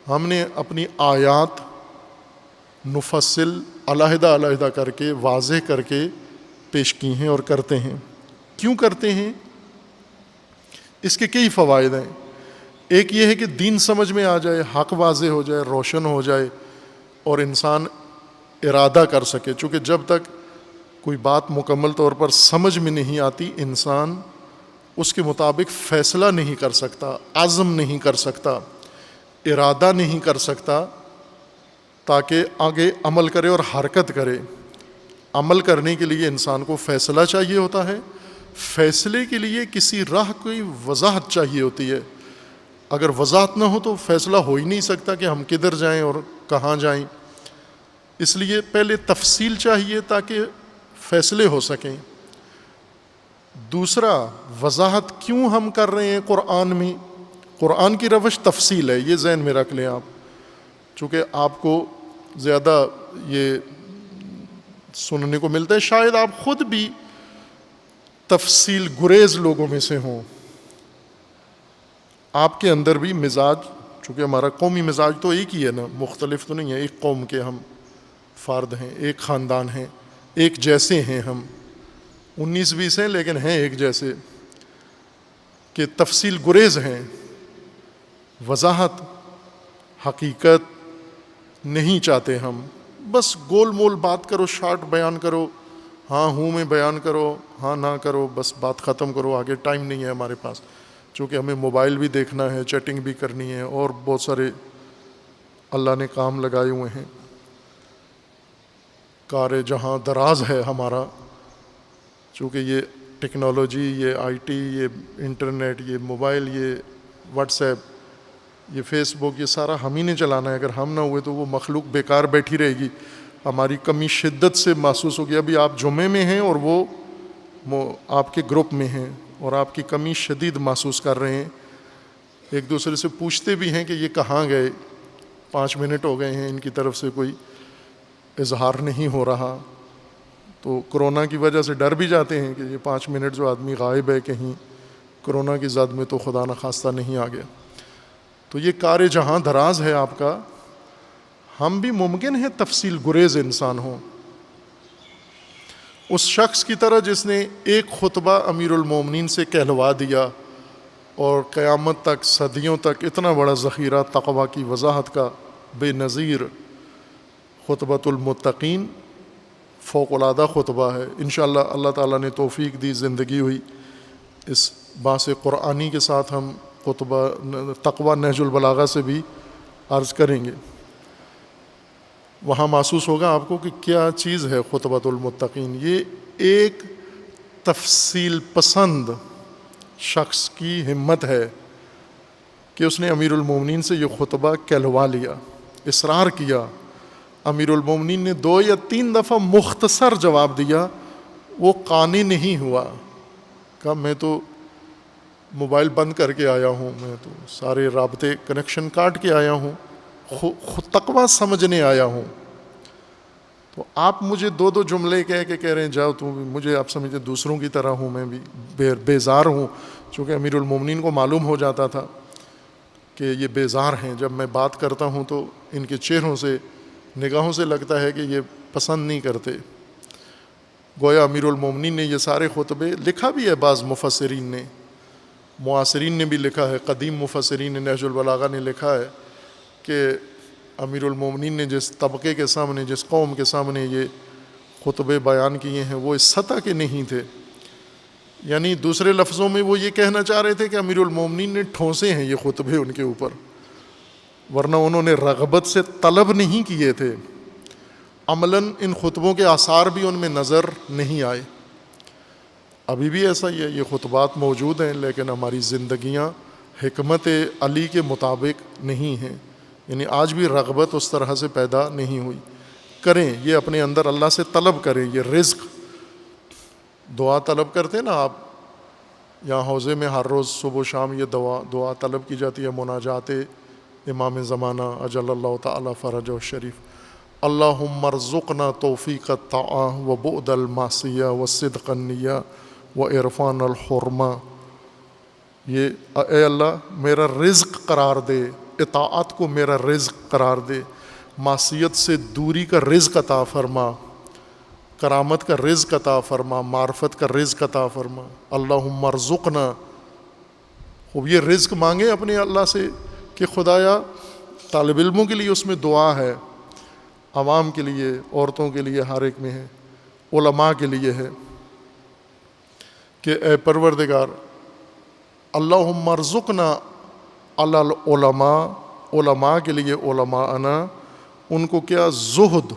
Speaker 1: ہم نے اپنی آیات نفصل علیحدہ علیحدہ کر کے، واضح کر کے پیش کی ہیں اور کرتے ہیں۔ کیوں کرتے ہیں؟ اس کے کئی فوائد ہیں۔ ایک یہ ہے کہ دین سمجھ میں آ جائے، حق واضح ہو جائے، روشن ہو جائے، اور انسان ارادہ کر سکے، چونکہ جب تک کوئی بات مکمل طور پر سمجھ میں نہیں آتی، انسان اس کے مطابق فیصلہ نہیں کر سکتا، عزم نہیں کر سکتا، ارادہ نہیں کر سکتا، تاکہ آگے عمل کرے اور حرکت کرے۔ عمل کرنے کے لیے انسان کو فیصلہ چاہیے ہوتا ہے، فیصلے کے لیے کسی راہ کی وضاحت چاہیے ہوتی ہے۔ اگر وضاحت نہ ہو تو فیصلہ ہو ہی نہیں سکتا کہ ہم کدھر جائیں اور کہاں جائیں۔ اس لیے پہلے تفصیل چاہیے تاکہ فیصلے ہو سکیں۔ دوسرا، وضاحت کیوں ہم کر رہے ہیں قرآن میں؟ قرآن کی روش تفصیل ہے، یہ ذہن میں رکھ لیں آپ، چونکہ آپ کو زیادہ یہ سننے کو ملتا ہے، شاید آپ خود بھی تفصیل گریز لوگوں میں سے ہوں، آپ کے اندر بھی مزاج، چونکہ ہمارا قومی مزاج تو ایک ہی ہے نا، مختلف تو نہیں ہے، ایک قوم کے ہم فرد ہیں، ایک خاندان ہیں، ایک جیسے ہیں، ہم 19-20 ہیں لیکن ہیں ایک جیسے، کہ تفصیل گریز ہیں، وضاحت حقیقت نہیں چاہتے ہم، بس گول مول بات کرو، شارٹ بیان کرو، ہاں ہوں میں بیان کرو، ہاں نہ کرو، بس بات ختم کرو، آگے ٹائم نہیں ہے ہمارے پاس، چونکہ ہمیں موبائل بھی دیکھنا ہے، چیٹنگ بھی کرنی ہے، اور بہت سارے اللہ نے کام لگائے ہوئے ہیں۔ کار جہاں دراز ہے ہمارا، چونکہ یہ ٹیکنالوجی، یہ آئی ٹی، یہ انٹرنیٹ، یہ موبائل، یہ واٹس ایپ، یہ فیس بک، یہ سارا ہم ہی نے چلانا ہے۔ اگر ہم نہ ہوئے تو وہ مخلوق بیکار بیٹھی رہے گی۔ ہماری کمی شدت سے محسوس ہوگی۔ ابھی آپ جمعے میں ہیں اور وہ آپ کے گروپ میں ہیں اور آپ کی کمی شدید محسوس کر رہے ہیں، ایک دوسرے سے پوچھتے بھی ہیں کہ یہ کہاں گئے، 5 منٹ ہو گئے ہیں ان کی طرف سے کوئی اظہار نہیں ہو رہا، تو کرونا کی وجہ سے ڈر بھی جاتے ہیں کہ یہ 5 منٹ جو آدمی غائب ہے کہیں کرونا کی زد میں تو خدا نخواستہ نہیں آ گیا۔ تو یہ کار جہاں دراز ہے آپ کا، ہم بھی ممکن ہے تفصیل گریز انسان ہوں، اس شخص کی طرح جس نے ایک خطبہ امیر المومنین سے کہلوا دیا اور قیامت تک، صدیوں تک اتنا بڑا ذخیرہ تقویٰ کی وضاحت کا بے نظیر خطبۃ المتقین فوق العادہ خطبہ ہے۔ انشاءاللہ اللہ تعالیٰ نے توفیق دی، زندگی ہوئی، اس باعث قرآنی کے ساتھ ہم خطبہ تقویٰ نہج البلاغہ سے بھی عرض کریں گے۔ وہاں محسوس ہوگا آپ کو کہ کیا چیز ہے خطبۃ المتقین. یہ ایک تفصیل پسند شخص کی ہمت ہے کہ اس نے امیر المومنین سے یہ خطبہ کہلوا لیا, اصرار کیا. امیر المومنین نے 2 یا 3 دفعہ مختصر جواب دیا, وہ قانع نہیں ہوا. کہا میں تو موبائل بند کر کے آیا ہوں, میں تو سارے رابطے کنیکشن کاٹ کے آیا ہوں, تقویٰ سمجھنے آیا ہوں. تو آپ مجھے 2 جملے کہہ رہے ہیں جاؤ تو مجھے آپ سمجھتے دوسروں کی طرح ہوں, میں بھی بیزار ہوں. چونکہ امیر المومنین کو معلوم ہو جاتا تھا کہ یہ بیزار ہیں, جب میں بات کرتا ہوں تو ان کے چہروں سے نگاہوں سے لگتا ہے کہ یہ پسند نہیں کرتے. گویا امیر المومنین نے یہ سارے خطبے, لکھا بھی ہے بعض مفسرین نے, معاصرین نے بھی لکھا ہے, قدیم مفسرین نے نہج البلاغہ نے لکھا ہے کہ امیر المومنین نے جس طبقے کے سامنے, جس قوم کے سامنے یہ خطبے بیان کیے ہیں وہ اس سطح کے نہیں تھے. یعنی دوسرے لفظوں میں وہ یہ کہنا چاہ رہے تھے کہ امیر المومنین نے ٹھونسے ہیں یہ خطبے ان کے اوپر, ورنہ انہوں نے رغبت سے طلب نہیں کیے تھے. عملاً ان خطبوں کے آثار بھی ان میں نظر نہیں آئے. ابھی بھی ایسا ہی ہے, یہ خطبات موجود ہیں لیکن ہماری زندگیاں حکمت علی کے مطابق نہیں ہیں. یعنی آج بھی رغبت اس طرح سے پیدا نہیں ہوئی. کریں یہ اپنے اندر اللہ سے طلب کریں, یہ رزق دعا طلب کرتے ہیں نا آپ, یہاں حوضے میں ہر روز صبح و شام یہ دعا طلب کی جاتی ہے, مناجات امام زمانہ اجل اللہ تعالی فرجہ الشریف. اللہم ارزقنا توفیق الطاعہ و بعد المعصیہ و صدق النیہ و عرفان الحرمہ. یہ اے اللہ میرا رزق قرار دے, اطاعت کو میرا رزق قرار دے, معصیت سے دوری کا رزق عطا فرما, کرامت کا رزق عطا فرما, معرفت کا رزق عطا فرما. اللہم ارزقنا. خوب یہ رزق مانگے اپنے اللہ سے کہ خدایا, طالب علموں کے لیے اس میں دعا ہے, عوام کے لیے, عورتوں کے لیے, ہر ایک میں ہے, علماء کے لیے ہے کہ اے پروردگار اللہم ارزقنا علی العلماء, علماء کے لیے علماءنا, ان کو کیا زہد,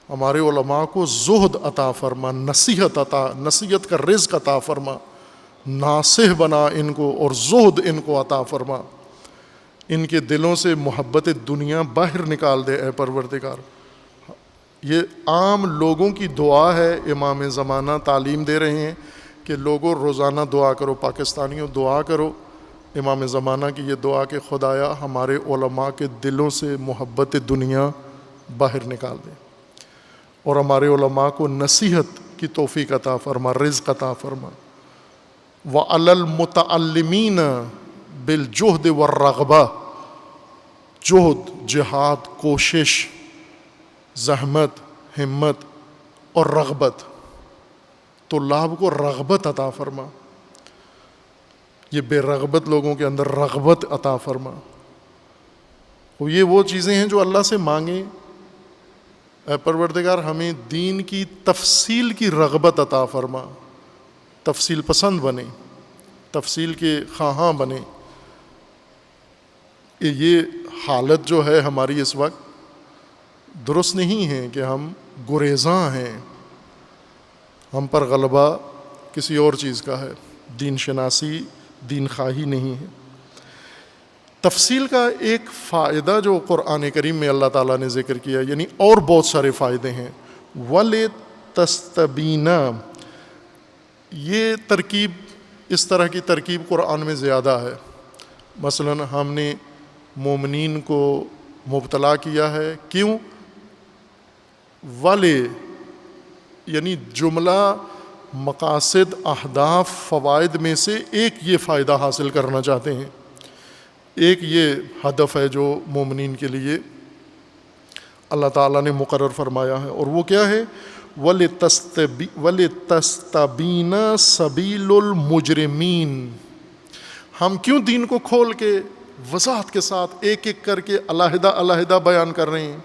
Speaker 1: ہمارے علماء کو زہد عطا فرما, نصیحت کا رزق عطا فرما, ناصح بنا ان کو اور زہد ان کو عطا فرما. ان کے دلوں سے محبت دنیا باہر نکال دے اے پروردگار. یہ عام لوگوں کی دعا ہے. امام زمانہ تعلیم دے رہے ہیں کہ لوگوں روزانہ دعا کرو, پاکستانیوں دعا کرو امام زمانہ کی یہ دعا کہ خدایا ہمارے علماء کے دلوں سے محبت دنیا باہر نکال دے اور ہمارے علماء کو نصیحت کی توفیق عطا فرما, رزق عطا فرما. وعلی المتعلمین بالجہد والرغبہ, جہد, جہاد, کوشش, زحمت, ہمت اور رغبت. طلاب کو رغبت عطا فرما, یہ بے رغبت لوگوں کے اندر رغبت عطا فرما. یہ وہ چیزیں ہیں جو اللہ سے مانگیں, اے پروردگار ہمیں دین کی تفصیل کی رغبت عطا فرما, تفصیل پسند بنے, تفصیل کے خواہاں بنے. یہ حالت جو ہے ہماری اس وقت درست نہیں ہے کہ ہم گریزاں ہیں, ہم پر غلبہ کسی اور چیز کا ہے, دین شناسی, دین خواہی نہیں ہے. تفصیل کا ایک فائدہ جو قرآن کریم میں اللہ تعالیٰ نے ذکر کیا, یعنی اور بہت سارے فائدے ہیں. وَلِتَسْتَبِينَ, یہ ترکیب, اس طرح کی ترکیب قرآن میں زیادہ ہے. مثلا ہم نے مومنین کو مبتلا کیا ہے, کیوں؟ والے یعنی جملہ مقاصد, اہداف, فوائد میں سے ایک یہ فائدہ حاصل کرنا چاہتے ہیں. ایک یہ ہدف ہے جو مومنین کے لیے اللہ تعالیٰ نے مقرر فرمایا ہے, اور وہ کیا ہے؟ وَلِتَسْتَبِينَ سَبِيلُ الْمُجْرِمِينَ. ہم کیوں دین کو کھول کے وضاحت کے ساتھ ایک ایک کر کے علیحدہ علیحدہ بیان کر رہے ہیں؟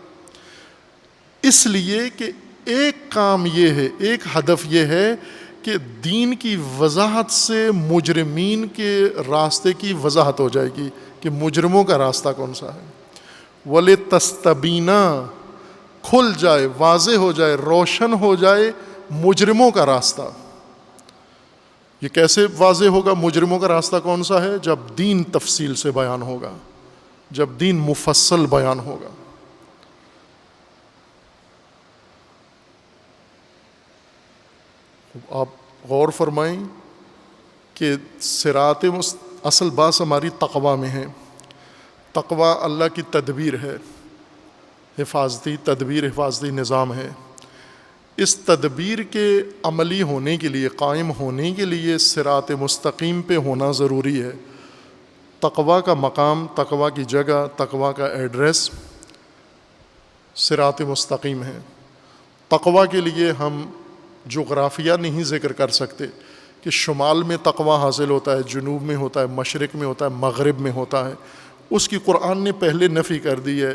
Speaker 1: اس لیے کہ ایک کام یہ ہے, ایک ہدف یہ ہے کہ دین کی وضاحت سے مجرمین کے راستے کی وضاحت ہو جائے گی کہ مجرموں کا راستہ کون سا ہے. وَلِتَسْتَبِينَ, کھل جائے، واضح ہو جائے، روشن ہو جائے مجرموں کا راستہ۔ یہ کیسے واضح ہوگا؟ مجرموں کا راستہ کون سا ہے؟ جب دین تفصیل سے بیان ہوگا، جب دین مفصل بیان ہوگا۔ آپ غور فرمائیں کہ صراط اصل بات ہماری تقویٰ میں ہے۔ تقویٰ اللہ کی تدبیر ہے، حفاظتی تدبیر، حفاظتی نظام ہے۔ اس تدبیر کے عملی ہونے کے لیے، قائم ہونے کے لیے صراط مستقیم پہ ہونا ضروری ہے۔ تقویٰ کا مقام، تقویٰ کی جگہ، تقویٰ کا ایڈریس صراط مستقیم ہے۔ تقویٰ کے لیے ہم جغرافیہ نہیں ذکر کر سکتے کہ شمال میں تقویٰ حاصل ہوتا ہے، جنوب میں ہوتا ہے، مشرق میں ہوتا ہے، مغرب میں ہوتا ہے۔ اس کی قرآن نے پہلے نفی کر دی ہے،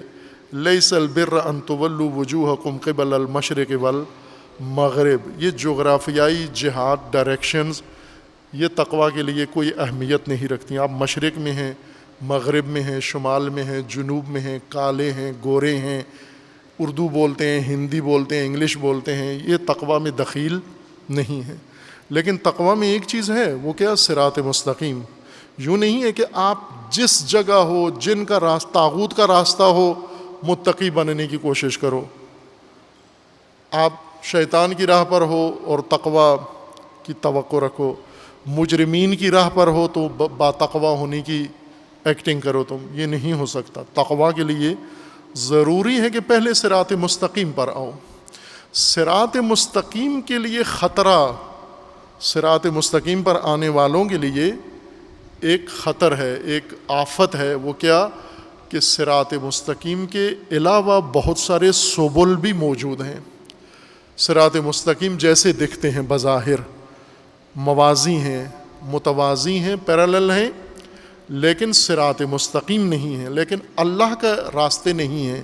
Speaker 1: لیس البر ان تولوا وجوہکم قبل المشرق والمغرب۔ یہ جغرافیائی جہات، ڈائریکشنز، یہ تقویٰ کے لیے کوئی اہمیت نہیں رکھتی۔ آپ مشرق میں ہیں، مغرب میں ہیں، شمال میں ہیں، جنوب میں ہیں، کالے ہیں، گورے ہیں، اردو بولتے ہیں، ہندی بولتے ہیں، انگلش بولتے ہیں، یہ تقویٰ میں دخیل نہیں ہے۔ لیکن تقویٰ میں ایک چیز ہے، وہ کیا؟ صراط مستقیم۔ یوں نہیں ہے کہ آپ جس جگہ ہو، جن کا راستہ، طاغوت کا راستہ ہو، متقی بننے کی کوشش کرو۔ آپ شیطان کی راہ پر ہو اور تقویٰ کی توقع رکھو، مجرمین کی راہ پر ہو تو با تقویٰ ہونے کی ایکٹنگ کرو تم، یہ نہیں ہو سکتا۔ تقویٰ کے لیے ضروری ہے کہ پہلے صراط مستقیم پر آؤ۔ صراط مستقیم کے لیے خطرہ، صراط مستقیم پر آنے والوں کے لیے ایک خطر ہے، ایک آفت ہے۔ وہ کیا؟ کہ صراط مستقیم کے علاوہ بہت سارے سبل بھی موجود ہیں۔ صراط مستقیم جیسے دکھتے ہیں بظاہر، موازی ہیں، متوازی ہیں، پیرالل ہیں، لیکن صراط مستقیم نہیں ہے، لیکن اللہ کا راستے نہیں ہیں۔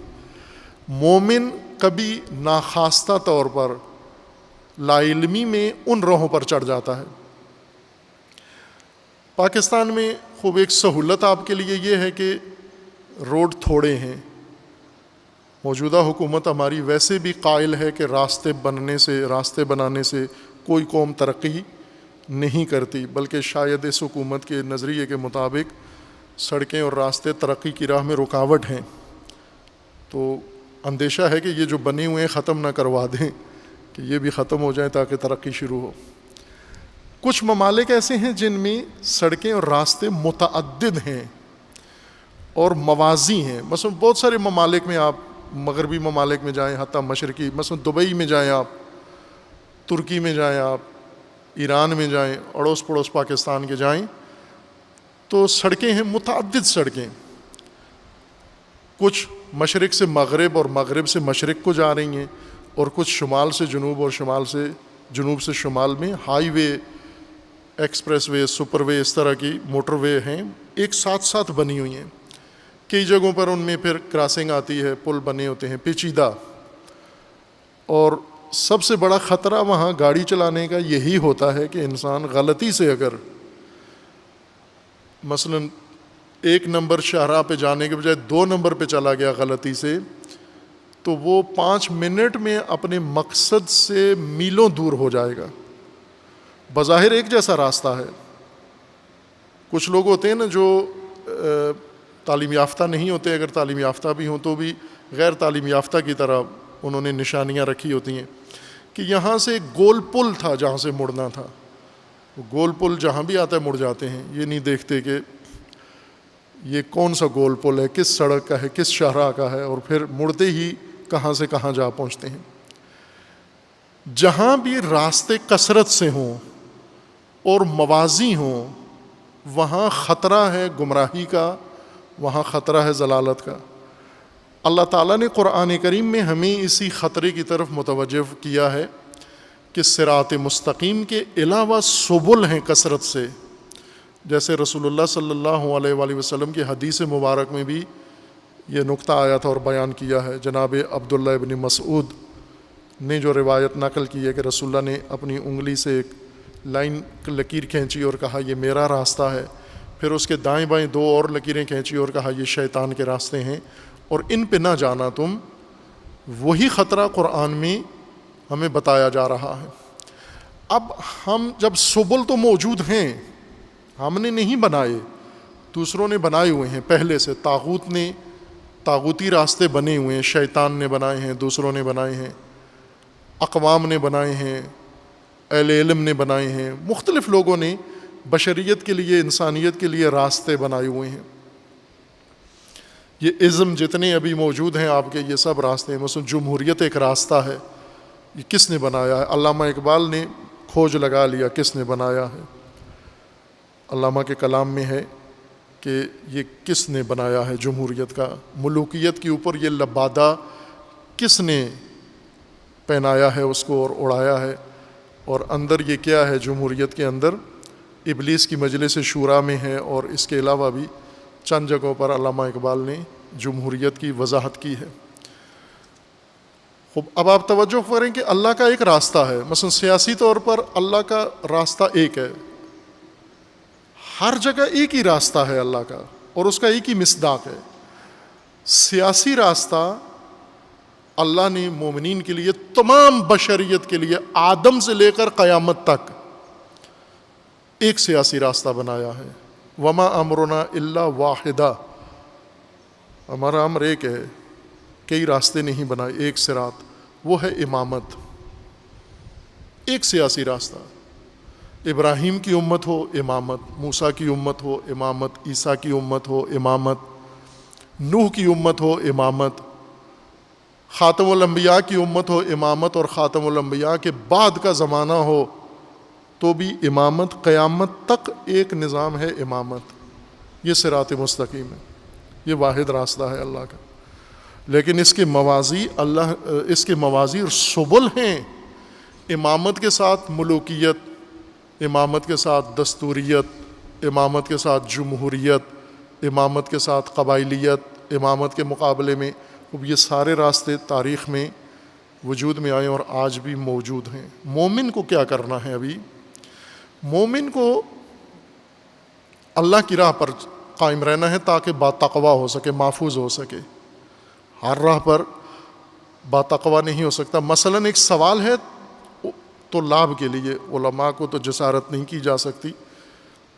Speaker 1: مومن کبھی ناخواستہ طور پر لا علمی میں ان راہوں پر چڑھ جاتا ہے۔ پاکستان میں خوب ایک سہولت آپ کے لیے یہ ہے کہ روڈ تھوڑے ہیں۔ موجودہ حکومت ہماری ویسے بھی قائل ہے کہ راستے بنانے سے کوئی قوم ترقی نہیں کرتی، بلکہ شاید اس حکومت کے نظریے کے مطابق سڑکیں اور راستے ترقی کی راہ میں رکاوٹ ہیں۔ تو اندیشہ ہے کہ یہ جو بنے ہوئے ہیں ختم نہ کروا دیں، کہ یہ بھی ختم ہو جائیں تاکہ ترقی شروع ہو۔ کچھ ممالک ایسے ہیں جن میں سڑکیں اور راستے متعدد ہیں اور موازی ہیں۔ مثلا بہت سارے ممالک میں، آپ مغربی ممالک میں جائیں، حتیٰ مشرقی، مثلا دبئی میں جائیں، آپ ترکی میں جائیں، آپ ایران میں جائیں، اڑوس پڑوس پاکستان کے جائیں، تو سڑکیں ہیں، متعدد سڑکیں، کچھ مشرق سے مغرب اور مغرب سے مشرق کو جا رہی ہیں، اور کچھ شمال سے جنوب اور شمال سے جنوب سے شمال میں ہائی وے، ایکسپریس وے، سپر وے، اس طرح کی موٹر وے ہیں، ایک ساتھ ساتھ بنی ہوئی ہیں۔ کئی جگہوں پر ان میں پھر کراسنگ آتی ہے، پل بنے ہوتے ہیں پیچیدہ، اور سب سے بڑا خطرہ وہاں گاڑی چلانے کا یہی ہوتا ہے کہ انسان غلطی سے اگر مثلا 1 نمبر شاہراہ پہ جانے کے بجائے 2 نمبر پہ چلا گیا غلطی سے، تو وہ 5 منٹ میں اپنے مقصد سے میلوں دور ہو جائے گا۔ بظاہر ایک جیسا راستہ ہے۔ کچھ لوگ ہوتے ہیں نا جو تعلیم یافتہ نہیں ہوتے، اگر تعلیم یافتہ بھی ہوں تو بھی غیر تعلیم یافتہ کی طرح انہوں نے نشانیاں رکھی ہوتی ہیں کہ یہاں سے ایک گول پل تھا جہاں سے مڑنا تھا، وہ گول پل جہاں بھی آتا ہے مڑ جاتے ہیں، یہ نہیں دیکھتے کہ یہ کون سا گول پل ہے، کس سڑک کا ہے، کس شاہراہ کا ہے، اور پھر مڑتے ہی کہاں سے کہاں جا پہنچتے ہیں۔ جہاں بھی راستے کثرت سے ہوں اور موازی ہوں، وہاں خطرہ ہے گمراہی کا، وہاں خطرہ ہے ضلالت کا۔ اللہ تعالیٰ نے قرآن کریم میں ہمیں اسی خطرے کی طرف متوجہ کیا ہے کہ صراط مستقیم کے علاوہ سبل ہیں کثرت سے، جیسے رسول اللہ صلی اللہ علیہ وآلہ وسلم کی حدیث مبارک میں بھی یہ نقطہ آیا تھا اور بیان کیا ہے۔ جناب عبداللہ ابن مسعود نے جو روایت نقل کی ہے کہ رسول اللہ نے اپنی انگلی سے ایک لکیر کھینچی اور کہا یہ میرا راستہ ہے، پھر اس کے دائیں بائیں 2 اور لکیریں کھینچی اور کہا یہ شیطان کے راستے ہیں، اور ان پہ نہ جانا تم، وہی خطرہ قرآن میں ہمیں بتایا جا رہا ہے۔ اب ہم جب سبل تو موجود ہیں، ہم نے نہیں بنائے، دوسروں نے بنائے ہوئے ہیں پہلے سے، طاغوتی راستے بنے ہوئے ہیں، شیطان نے بنائے ہیں، دوسروں نے بنائے ہیں، اقوام نے بنائے ہیں، اہل علم نے بنائے ہیں، مختلف لوگوں نے بشریت کے لیے، انسانیت کے لیے راستے بنائے ہوئے ہیں۔ یہ ازم جتنے ابھی موجود ہیں آپ کے، یہ سب راستے ہیں۔ مثلا جمہوریت ایک راستہ ہے، یہ کس نے بنایا ہے؟ علامہ اقبال نے کھوج لگا لیا کس نے بنایا ہے۔ علامہ کے کلام میں ہے کہ یہ کس نے بنایا ہے جمہوریت کا، ملوکیت کے اوپر یہ لبادہ کس نے پہنایا ہے اس کو اور اڑایا ہے، اور اندر یہ کیا ہے جمہوریت کے اندر؟ ابلیس کی مجلس شورا میں ہے، اور اس کے علاوہ بھی چند جگہوں پر علامہ اقبال نے جمہوریت کی وضاحت کی ہے۔ خوب، اب آپ توجہ کریں کہ اللہ کا ایک راستہ ہے، مثلا سیاسی طور پر اللہ کا راستہ ایک ہے، ہر جگہ ایک ہی راستہ ہے اللہ کا، اور اس کا ایک ہی مصداق ہے۔ سیاسی راستہ اللہ نے مومنین کے لیے، تمام بشریت کے لیے، آدم سے لے کر قیامت تک ایک سیاسی راستہ بنایا ہے۔ وما امرنا الا واحدہ، ہمارا امر ایک ہے، کئی راستے نہیں بنائے، ایک صراط، وہ ہے امامت، ایک سیاسی راستہ۔ ابراہیم کی امت ہو امامت، موسیٰ کی امت ہو امامت، عیسیٰ کی امت ہو امامت، نوح کی امت ہو امامت، خاتم الانبیاء کی امت ہو امامت، اور خاتم الانبیاء کے بعد کا زمانہ ہو تو بھی امامت، قیامت تک ایک نظام ہے امامت۔ یہ صراط مستقیم ہے، یہ واحد راستہ ہے اللہ کا۔ لیکن اس کے موازی اور سبل ہیں، امامت کے ساتھ ملوکیت، امامت کے ساتھ دستوریت، امامت کے ساتھ جمہوریت، امامت کے ساتھ قبائلیت، امامت کے مقابلے میں، اب یہ سارے راستے تاریخ میں وجود میں آئے اور آج بھی موجود ہیں۔ مومن کو کیا کرنا ہے؟ ابھی مومن کو اللہ کی راہ پر قائم رہنا ہے تاکہ باتقوا ہو سکے، محفوظ ہو سکے۔ ہر راہ پر باتقوا نہیں ہو سکتا۔ مثلا ایک سوال ہے طلاب کے لیے، علماء کو تو جسارت نہیں کی جا سکتی،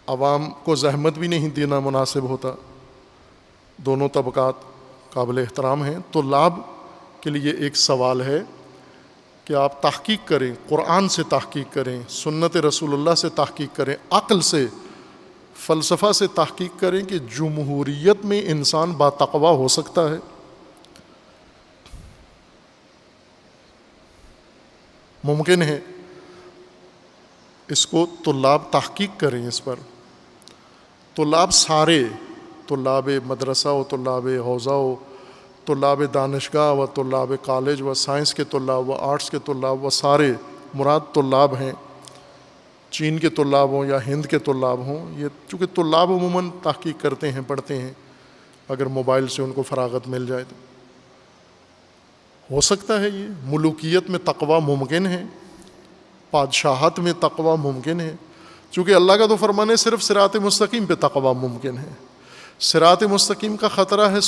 Speaker 1: عوام کو زحمت بھی نہیں دینا مناسب ہوتا، دونوں طبقات قابل احترام ہیں۔ طلاب کے لیے ایک سوال ہے کہ آپ تحقیق کریں، قرآن سے تحقیق کریں، سنت رسول اللہ سے تحقیق کریں، عقل سے، فلسفہ سے تحقیق کریں کہ جمہوریت میں انسان باتقوا ہو سکتا ہے؟ ممکن ہے؟ اس کو طلاب تحقیق کریں اس پر۔ طلاب سارے، طلاب مدرسہ و طلاب حوزہ و طلاب دانشگاہ و طلاب کالج و سائنس کے طلاب و آرٹس کے طلاب و سارے مراد طلاب ہیں، چین کے طلاب ہوں یا ہند کے طلاب ہوں، یہ چونکہ طلاب عموماً تحقیق کرتے ہیں، پڑھتے ہیں، اگر موبائل سے ان کو فراغت مل جائے تو ہو سکتا ہے یہ ملوکیت میں تقویٰ ممکن ہے، بادشاہت میں تقویٰ ممکن ہے، چونکہ اللہ کا تو فرمان ہے صرف صراط مستقیم پہ تقویٰ ممکن ہے۔ صراط مستقیم کا خطرہ ہے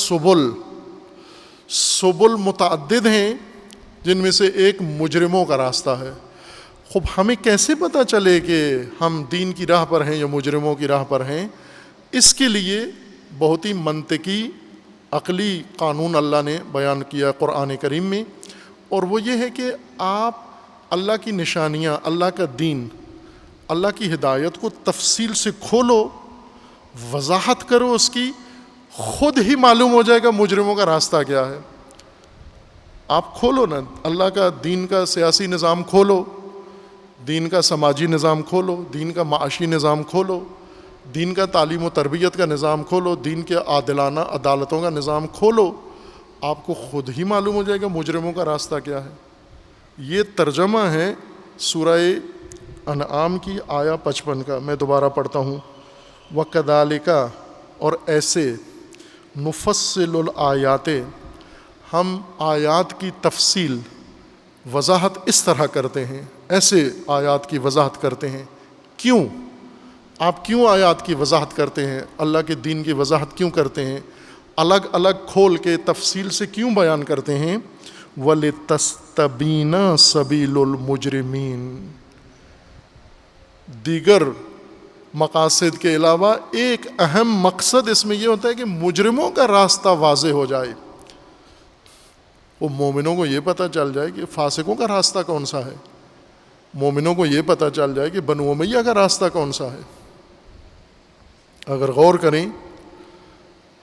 Speaker 1: سبل متعدد ہیں، جن میں سے ایک مجرموں کا راستہ ہے۔ خوب، ہمیں کیسے پتہ چلے کہ ہم دین کی راہ پر ہیں یا مجرموں کی راہ پر ہیں؟ اس کے لیے بہت ہی منطقی، عقلی قانون اللہ نے بیان کیا قرآن کریم میں، اور وہ یہ ہے کہ آپ اللہ کی نشانیاں، اللہ کا دین، اللہ کی ہدایت کو تفصیل سے کھولو، وضاحت کرو اس کی، خود ہی معلوم ہو جائے گا مجرموں کا راستہ کیا ہے۔ آپ کھولو نا اللہ کا دین کا سیاسی نظام کھولو، دین کا سماجی نظام کھولو، دین کا معاشی نظام کھولو، دین کا تعلیم و تربیت کا نظام کھولو، دین کے عادلانہ عدالتوں کا نظام کھولو، آپ کو خود ہی معلوم ہو جائے گا مجرموں کا راستہ کیا ہے۔ یہ ترجمہ ہے سورہ انعام کی آیا 55 کا، میں دوبارہ پڑھتا ہوں۔ وَكَذَلِكَ، اور ایسے، نُفَصِّلُ الْآيَاتِ، ہم آیات کی تفصیل، وضاحت اس طرح کرتے ہیں، ایسے آیات کی وضاحت کرتے ہیں۔ کیوں؟ آپ کیوں آیات کی وضاحت کرتے ہیں؟ اللہ کے دین کی وضاحت کیوں کرتے ہیں؟ الگ الگ کھول کے تفصیل سے کیوں بیان کرتے ہیں؟ وَلِتَسْتَبِينَ سَبِيلُ الْمُجْرِمِينَ۔ دیگر مقاصد کے علاوہ ایک اہم مقصد اس میں یہ ہوتا ہے کہ مجرموں کا راستہ واضح ہو جائے، وہ مومنوں کو یہ پتہ چل جائے کہ فاسقوں کا راستہ کون سا ہے، مومنوں کو یہ پتہ چل جائے کہ بنو امیہ کا راستہ کون سا ہے۔ اگر غور کریں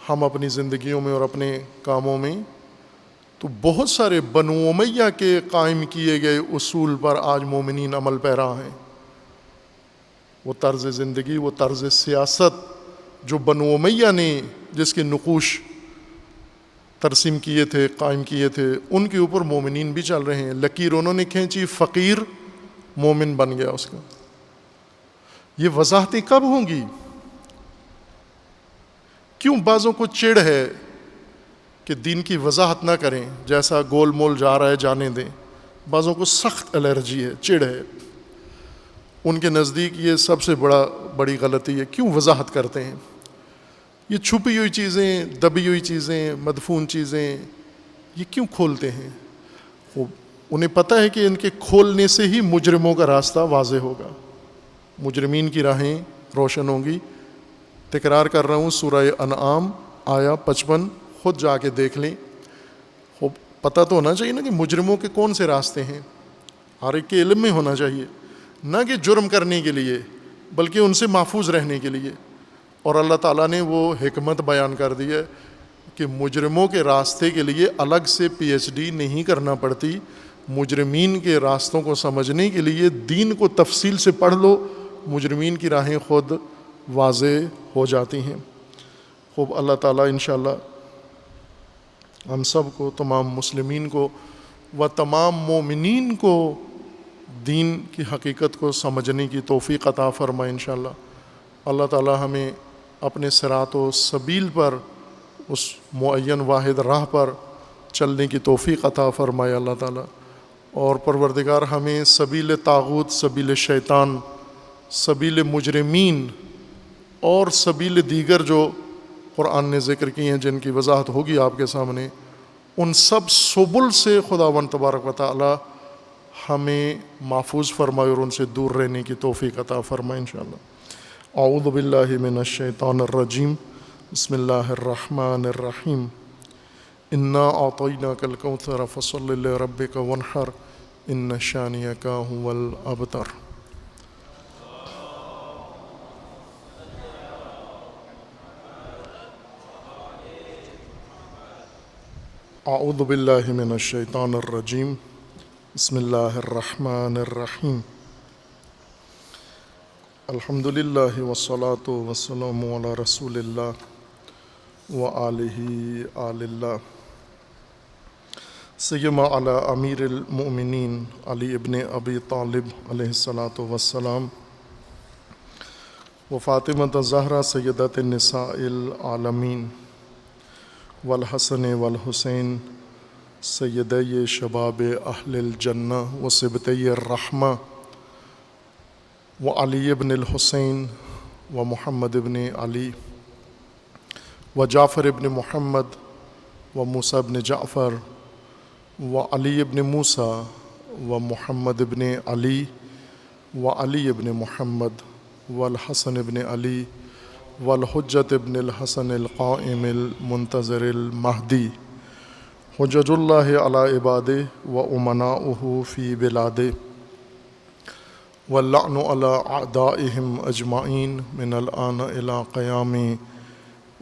Speaker 1: ہم اپنی زندگیوں میں اور اپنے کاموں میں، تو بہت سارے بنو امیہ کے قائم کیے گئے اصول پر آج مومنین عمل پیرا ہیں۔ وہ طرز زندگی، وہ طرز سیاست جو بنو امیہ نے جس کے نقوش ترسیم کیے تھے، قائم کیے تھے، ان کے اوپر مومنین بھی چل رہے ہیں۔ لکیر انہوں نے کھینچی، فقیر مومن بن گیا اس کا۔ یہ وضاحتیں کب ہوں گی؟ کیوں بعضوں کو چڑ ہے کہ دین کی وضاحت نہ کریں، جیسا گول مول جا رہا ہے جانے دیں؟ بعضوں کو سخت الرجی ہے، چڑ ہے، ان کے نزدیک یہ سب سے بڑی غلطی ہے۔ کیوں وضاحت کرتے ہیں؟ یہ چھپی ہوئی چیزیں، دبی ہوئی چیزیں، مدفون چیزیں، یہ کیوں کھولتے ہیں؟ انہیں پتہ ہے کہ ان کے کھولنے سے ہی مجرموں کا راستہ واضح ہوگا، مجرمین کی راہیں روشن ہوں گی۔ تکرار کر رہا ہوں، سورہ انعام آیا 55، خود جا کے دیکھ لیں۔ پتہ تو ہونا چاہیے نا کہ مجرموں کے کون سے راستے ہیں، ہر ایک کے علم میں ہونا چاہیے، نہ کہ جرم کرنے کے لیے بلکہ ان سے محفوظ رہنے کے لیے۔ اور اللہ تعالیٰ نے وہ حکمت بیان کر دی ہے کہ مجرموں کے راستے کے لیے الگ سے PhD نہیں کرنا پڑتی، مجرمین کے راستوں کو سمجھنے کے لیے دین کو تفصیل سے پڑھ لو، مجرمین کی راہیں خود واضح ہو جاتی ہیں۔ خوب اللہ تعالیٰ انشاءاللہ ہم سب کو، تمام مسلمین کو و تمام مومنین کو دین کی حقیقت کو سمجھنے کی توفیق عطا فرمائے انشاءاللہ۔ اللہ تعالیٰ ہمیں اپنے صراط و سبیل پر، اس معین واحد راہ پر چلنے کی توفیق عطا فرمائے اللہ تعالیٰ۔ اور پروردگار ہمیں سبیل طاغوت، سبیل شیطان، سبیل مجرمین اور سبیل دیگر جو قرآن نے ذکر کی ہیں، جن کی وضاحت ہوگی آپ کے سامنے، ان سب سبل سے خداوند تبارک و تعالی ہمیں محفوظ فرمائے اور ان سے دور رہنے کی توفیق عطا فرمائے انشاءاللہ۔ اعوذ باللہ من الشیطان الرجیم، بسم اللہ الرحمن الرحیم۔ انا اعطیناک الکوثر فصل لربک وانحر ان شانئک هو الابتر۔ اعوذ باللہ من الشیطان الرجیم، بسم اللہ الرحمن الرحیم۔ الحمد للہ والصلاة والسلام علی رسول اللہ وآلہ آل اللہ، سیما علی امیر المؤمنین علی ابن ابی طالب علیہ الصلاۃ والسلام، و فاطمۃ الزہرا سیدۃ النساء العالمین، والحسن والحسین سیدی شباب اہل الجنہ و صبطی الرحمہ، و علی ابن الحسین و محمد ابن علی و جعفر ابن محمد و موسیٰ ابن جعفر و علی ابن موسیٰ و محمد ابن علی و علی ابن محمد والحسن ابن علی والحجت ابن الحسن القائم المنتظر المہدی، حجج اللہ علی عبادہ و امناؤہ فی بلادہ، واللعن علی اعدائہم اجمعین من الآن الی قیام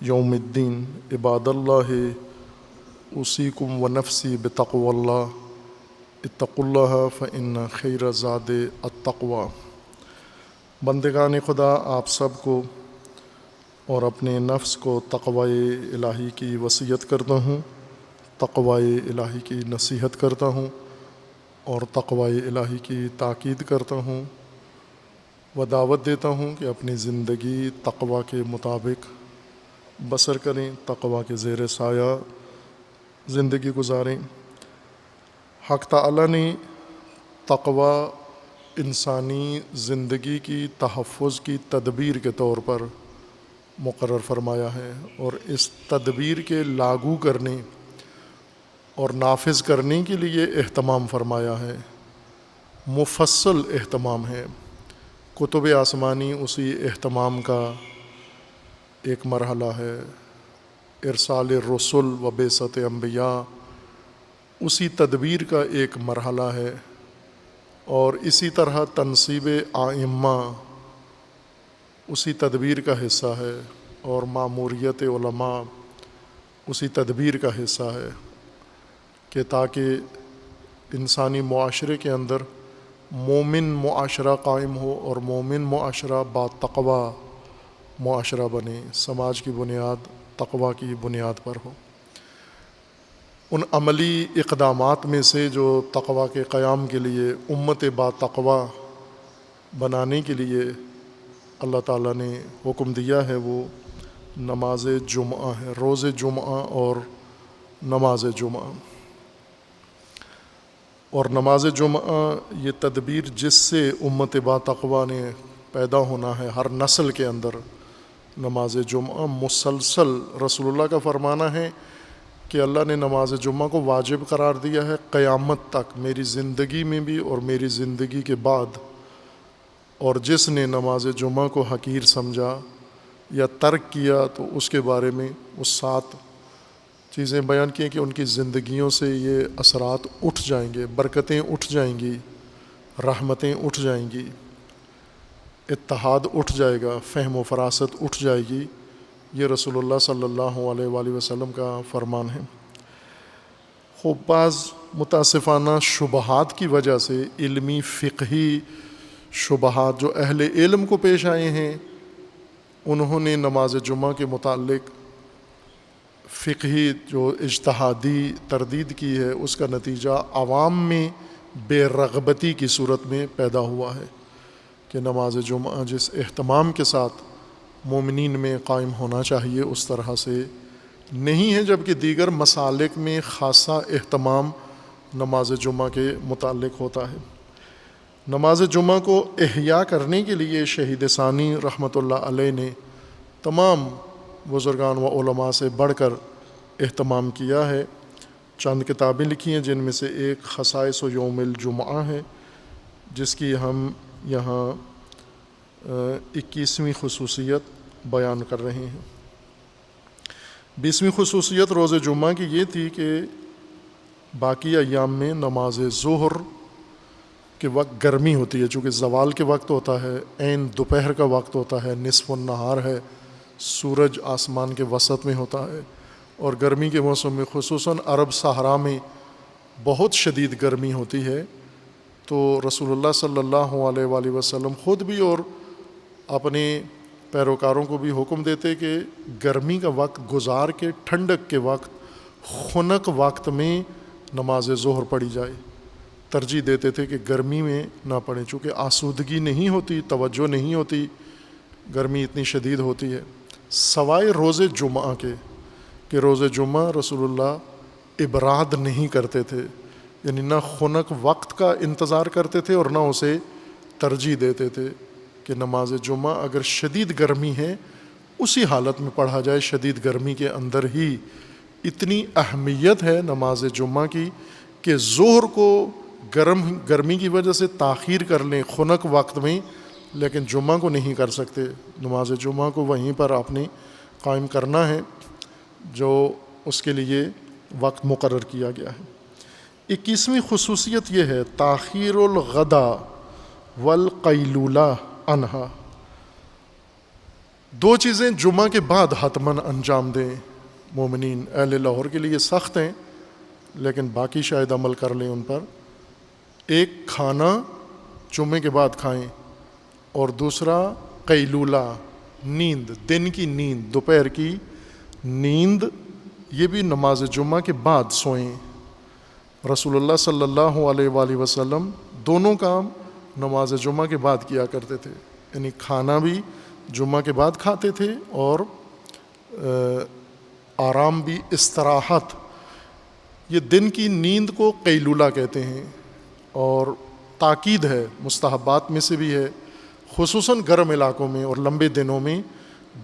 Speaker 1: یوم الدین۔ عباد اللہ اوصیکم و نفسی بتقوی اللہ، اتقوا اللہ فإن خیر زاد التقوی۔ بندگان خدا، آپ سب کو اور اپنے نفس کو تقوی الہی کی وصیت کرتا ہوں، تقوی الہی کی نصیحت کرتا ہوں اور تقوی الہی کی تاکید کرتا ہوں و دعوت دیتا ہوں کہ اپنی زندگی تقوی کے مطابق بسر کریں، تقوی کے زیر سایہ زندگی گزاریں۔ حق تعالیٰ نے تقوی انسانی زندگی کی تحفظ کی تدبیر کے طور پر مقرر فرمایا ہے، اور اس تدبیر کے لاگو کرنے اور نافذ کرنے کے لیے اہتمام فرمایا ہے، مفصل اہتمام ہے۔ کتب آسمانی اسی اہتمام کا ایک مرحلہ ہے، ارسال رسل و بعثت انبیاء اسی تدبیر کا ایک مرحلہ ہے، اور اسی طرح تنصیب ائمہ اسی تدبیر کا حصہ ہے، اور ماموریت علماء اسی تدبیر کا حصہ ہے، کہ تاکہ انسانی معاشرے کے اندر مومن معاشرہ قائم ہو، اور مومن معاشرہ با تقوی معاشرہ بنے، سماج کی بنیاد تقوی کی بنیاد پر ہو۔ ان عملی اقدامات میں سے جو تقوی کے قیام کے لیے امت با تقوی بنانے کے لیے اللہ تعالیٰ نے حکم دیا ہے، وہ نماز جمعہ ہے، روز جمعہ اور نماز جمعہ۔ اور نماز جمعہ یہ تدبیر جس سے امت با تقوی نے پیدا ہونا ہے، ہر نسل کے اندر نماز جمعہ مسلسل، رسول اللہ کا فرمانا ہے کہ اللہ نے نماز جمعہ کو واجب قرار دیا ہے قیامت تک، میری زندگی میں بھی اور میری زندگی کے بعد، اور جس نے نماز جمعہ کو حقیر سمجھا یا ترک کیا تو اس کے بارے میں وہ 7 چیزیں بیان کی کہ ان کی زندگیوں سے یہ اثرات اٹھ جائیں گے، برکتیں اٹھ جائیں گی، رحمتیں اٹھ جائیں گی، اتحاد اٹھ جائے گا، فہم و فراست اٹھ جائے گی۔ یہ رسول اللہ صلی اللہ علیہ وآلہ وسلم کا فرمان ہے۔ خوب بعض متاسفانہ شبہات کی وجہ سے، علمی فقہی شبہات جو اہل علم کو پیش آئے ہیں، انہوں نے نماز جمعہ کے متعلق فقہی جو اجتہادی تردید کی ہے، اس کا نتیجہ عوام میں بے رغبتی کی صورت میں پیدا ہوا ہے کہ نماز جمعہ جس اہتمام کے ساتھ مومنین میں قائم ہونا چاہیے اس طرح سے نہیں ہے، جبکہ دیگر مسالک میں خاصا اہتمام نماز جمعہ کے متعلق ہوتا ہے۔ نماز جمعہ کو احیاء کرنے کے لیے شہید ثانی رحمۃ اللہ علیہ نے تمام بزرگان و علماء سے بڑھ کر اہتمام کیا ہے۔ چند کتابیں لکھی ہیں، جن میں سے ایک خصائص و یوم الجمعہ ہے، جس کی ہم یہاں 21ویں خصوصیت بیان کر رہے ہیں۔ 20ویں خصوصیت روز جمعہ کی یہ تھی کہ باقی ایام میں نماز ظہر کے وقت گرمی ہوتی ہے، چونکہ زوال کے وقت ہوتا ہے، عین دوپہر کا وقت ہوتا ہے، نصف النہار ہے، سورج آسمان کے وسط میں ہوتا ہے، اور گرمی کے موسم میں خصوصاً عرب صحرا میں بہت شدید گرمی ہوتی ہے۔ تو رسول اللہ صلی اللہ علیہ وآلہ وسلم خود بھی اور اپنے پیروکاروں کو بھی حکم دیتے کہ گرمی کا وقت گزار کے ٹھنڈک کے وقت، خنک وقت میں نماز ظہر پڑھی جائے۔ ترجیح دیتے تھے کہ گرمی میں نہ پڑھیں، چونکہ آسودگی نہیں ہوتی، توجہ نہیں ہوتی، گرمی اتنی شدید ہوتی ہے، سوائے روز جمعہ کے، کہ روز جمعہ رسول اللہ ابراد نہیں کرتے تھے، یعنی نہ خنک وقت کا انتظار کرتے تھے اور نہ اسے ترجیح دیتے تھے کہ نماز جمعہ اگر شدید گرمی ہے اسی حالت میں پڑھا جائے، شدید گرمی کے اندر ہی۔ اتنی اہمیت ہے نماز جمعہ کی کہ ظہر کو گرمی کی وجہ سے تاخیر کر لیں خنک وقت میں، لیکن جمعہ کو نہیں کر سکتے۔ نماز جمعہ کو وہیں پر آپ نے قائم کرنا ہے جو اس کے لیے وقت مقرر کیا گیا ہے۔ 21ویں خصوصیت یہ ہے تاخیر الغدا والقیلولہ عنہا۔ 2 چیزیں جمعہ کے بعد حتماً انجام دیں مومنین۔ اہل لاہور کے لیے سخت ہیں لیکن باقی شاید عمل کر لیں ان پر۔ ایک کھانا جمعے کے بعد کھائیں، اور دوسرا قیلولہ، نیند، دن کی نیند، دوپہر کی نیند، یہ بھی نماز جمعہ کے بعد سوئیں۔ رسول اللہ صلی اللہ علیہ وآلہ وسلم دونوں کام نماز جمعہ کے بعد کیا کرتے تھے، یعنی کھانا بھی جمعہ کے بعد کھاتے تھے اور آرام بھی، استراحت۔ یہ دن کی نیند کو قیلولہ کہتے ہیں، اور تاکید ہے، مستحبات میں سے بھی ہے، خصوصاً گرم علاقوں میں اور لمبے دنوں میں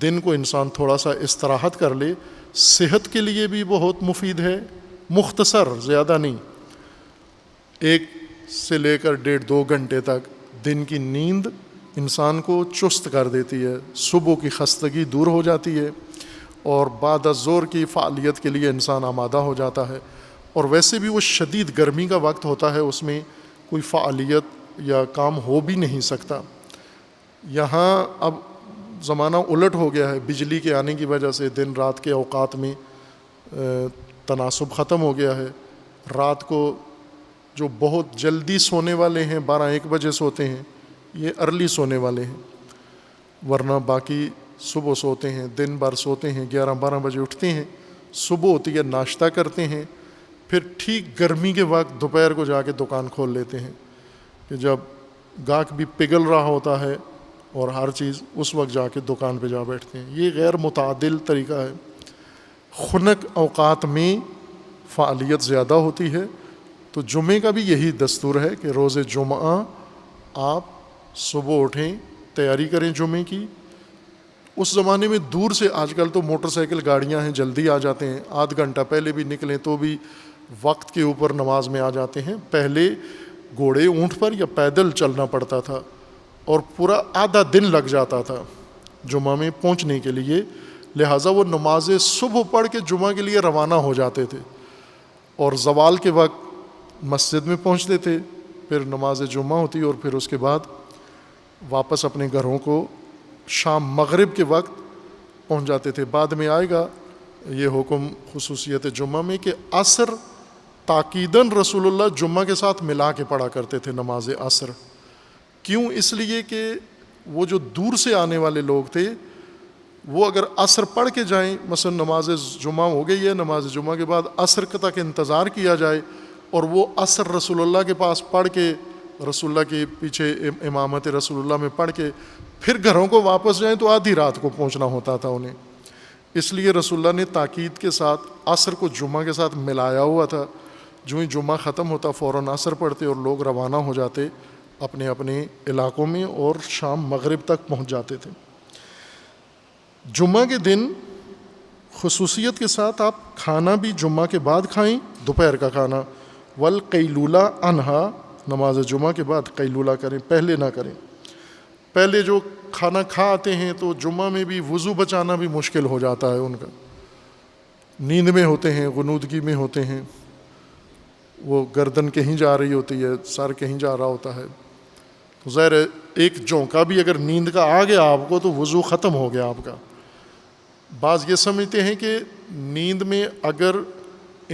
Speaker 1: دن کو انسان تھوڑا سا استراحت کر لے، صحت کے لیے بھی بہت مفید ہے مختصر، زیادہ نہیں، 1 سے لے کر 1.5-2 گھنٹے تک دن کی نیند انسان کو چست کر دیتی ہے، صبح کی خستگی دور ہو جاتی ہے اور بعد الظہر کی فعالیت کے لیے انسان آمادہ ہو جاتا ہے۔ اور ویسے بھی وہ شدید گرمی کا وقت ہوتا ہے، اس میں کوئی فعالیت یا کام ہو بھی نہیں سکتا۔ یہاں اب زمانہ الٹ ہو گیا ہے، بجلی کے آنے کی وجہ سے دن رات کے اوقات میں تناسب ختم ہو گیا ہے۔ رات کو جو بہت جلدی سونے والے ہیں 12-1 بجے سوتے ہیں، یہ ارلی سونے والے ہیں، ورنہ باقی صبح سوتے ہیں، دن بھر سوتے ہیں، 11-12 بجے اٹھتے ہیں، صبح ہوتی ہے ناشتہ کرتے ہیں، پھر ٹھیک گرمی کے وقت دوپہر کو جا کے دکان کھول لیتے ہیں کہ جب گاہک بھی پگھل رہا ہوتا ہے اور ہر چیز، اس وقت جا کے دکان پہ جا بیٹھتے ہیں۔ یہ غیر متعادل طریقہ ہے۔ خنک اوقات میں فعالیت زیادہ ہوتی ہے، تو جمعے کا بھی یہی دستور ہے کہ روز جمعہ آپ صبح اٹھیں، تیاری کریں جمعے کی۔ اس زمانے میں دور سے، آج کل تو موٹر سائیکل گاڑیاں ہیں، جلدی آ جاتے ہیں، آدھ گھنٹہ پہلے بھی نکلیں تو بھی وقت کے اوپر نماز میں آ جاتے ہیں۔ پہلے گھوڑے اونٹ پر یا پیدل چلنا پڑتا تھا اور پورا آدھا دن لگ جاتا تھا جمعہ میں پہنچنے کے لیے، لہٰذا وہ نماز صبح پڑھ کے جمعہ کے لیے روانہ ہو جاتے تھے اور زوال کے وقت مسجد میں پہنچتے تھے، پھر نماز جمعہ ہوتی اور پھر اس کے بعد واپس اپنے گھروں کو شام مغرب کے وقت پہنچ جاتے تھے۔ بعد میں آئے گا یہ حکم خصوصیت جمعہ میں کہ عصر تاکیداً رسول اللہ جمعہ کے ساتھ ملا کے پڑھا کرتے تھے نماز عصر۔ کیوں؟ اس لیے کہ وہ جو دور سے آنے والے لوگ تھے، وہ اگر عصر پڑھ کے جائیں، مثلا نماز جمعہ ہو گئی ہے، نماز جمعہ کے بعد عصر تک انتظار کیا جائے اور وہ عصر رسول اللہ کے پاس پڑھ کے، رسول اللہ کے پیچھے امامت رسول اللہ میں پڑھ کے پھر گھروں کو واپس جائیں تو آدھی رات کو پہنچنا ہوتا تھا انہیں۔ اس لیے رسول اللہ نے تاکید کے ساتھ عصر کو جمعہ کے ساتھ ملایا ہوا تھا۔ جو ہی جمعہ ختم ہوتا فوراً عصر پڑھتے اور لوگ روانہ ہو جاتے اپنے اپنے علاقوں میں اور شام مغرب تک پہنچ جاتے تھے۔ جمعہ کے دن خصوصیت کے ساتھ آپ کھانا بھی جمعہ کے بعد کھائیں، دوپہر کا کھانا، والقیلولہ عنہا، نماز جمعہ کے بعد قیلولہ کریں، پہلے نہ کریں۔ پہلے جو کھانا کھا آتے ہیں تو جمعہ میں بھی وضو بچانا بھی مشکل ہو جاتا ہے ان کا، نیند میں ہوتے ہیں، غنودگی میں ہوتے ہیں، وہ گردن کہیں جا رہی ہوتی ہے، سر کہیں جا رہا ہوتا ہے، تو ظاہر ہے ایک جھونکا بھی اگر نیند کا آ گیا آپ کو تو وضو ختم ہو گیا آپ کا۔ بعض یہ سمجھتے ہیں کہ نیند میں اگر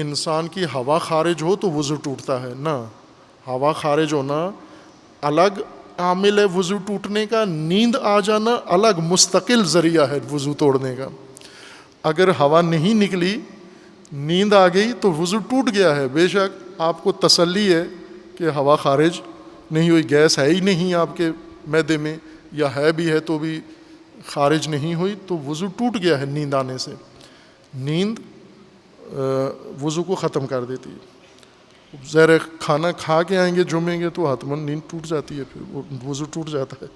Speaker 1: انسان کی ہوا خارج ہو تو وضو ٹوٹتا ہے، نہ، ہوا خارج ہونا الگ عامل ہے وضو ٹوٹنے کا، نیند آ جانا الگ مستقل ذریعہ ہے وضو توڑنے کا۔ اگر ہوا نہیں نکلی، نیند آ گئی تو وضو ٹوٹ گیا ہے، بے شک آپ کو تسلی ہے کہ ہوا خارج نہیں ہوئی، گیس ہے ہی نہیں آپ کے معدے میں، یا ہے بھی ہے تو بھی خارج نہیں ہوئی، تو وضو ٹوٹ گیا ہے نیند آنے سے۔ نیند وضو کو ختم کر دیتی ہے۔ ظاہر کھانا کھا کے آئیں گے جمعے کے تو حتماً نیند ٹوٹ جاتی ہے، پھر وضو ٹوٹ جاتا ہے۔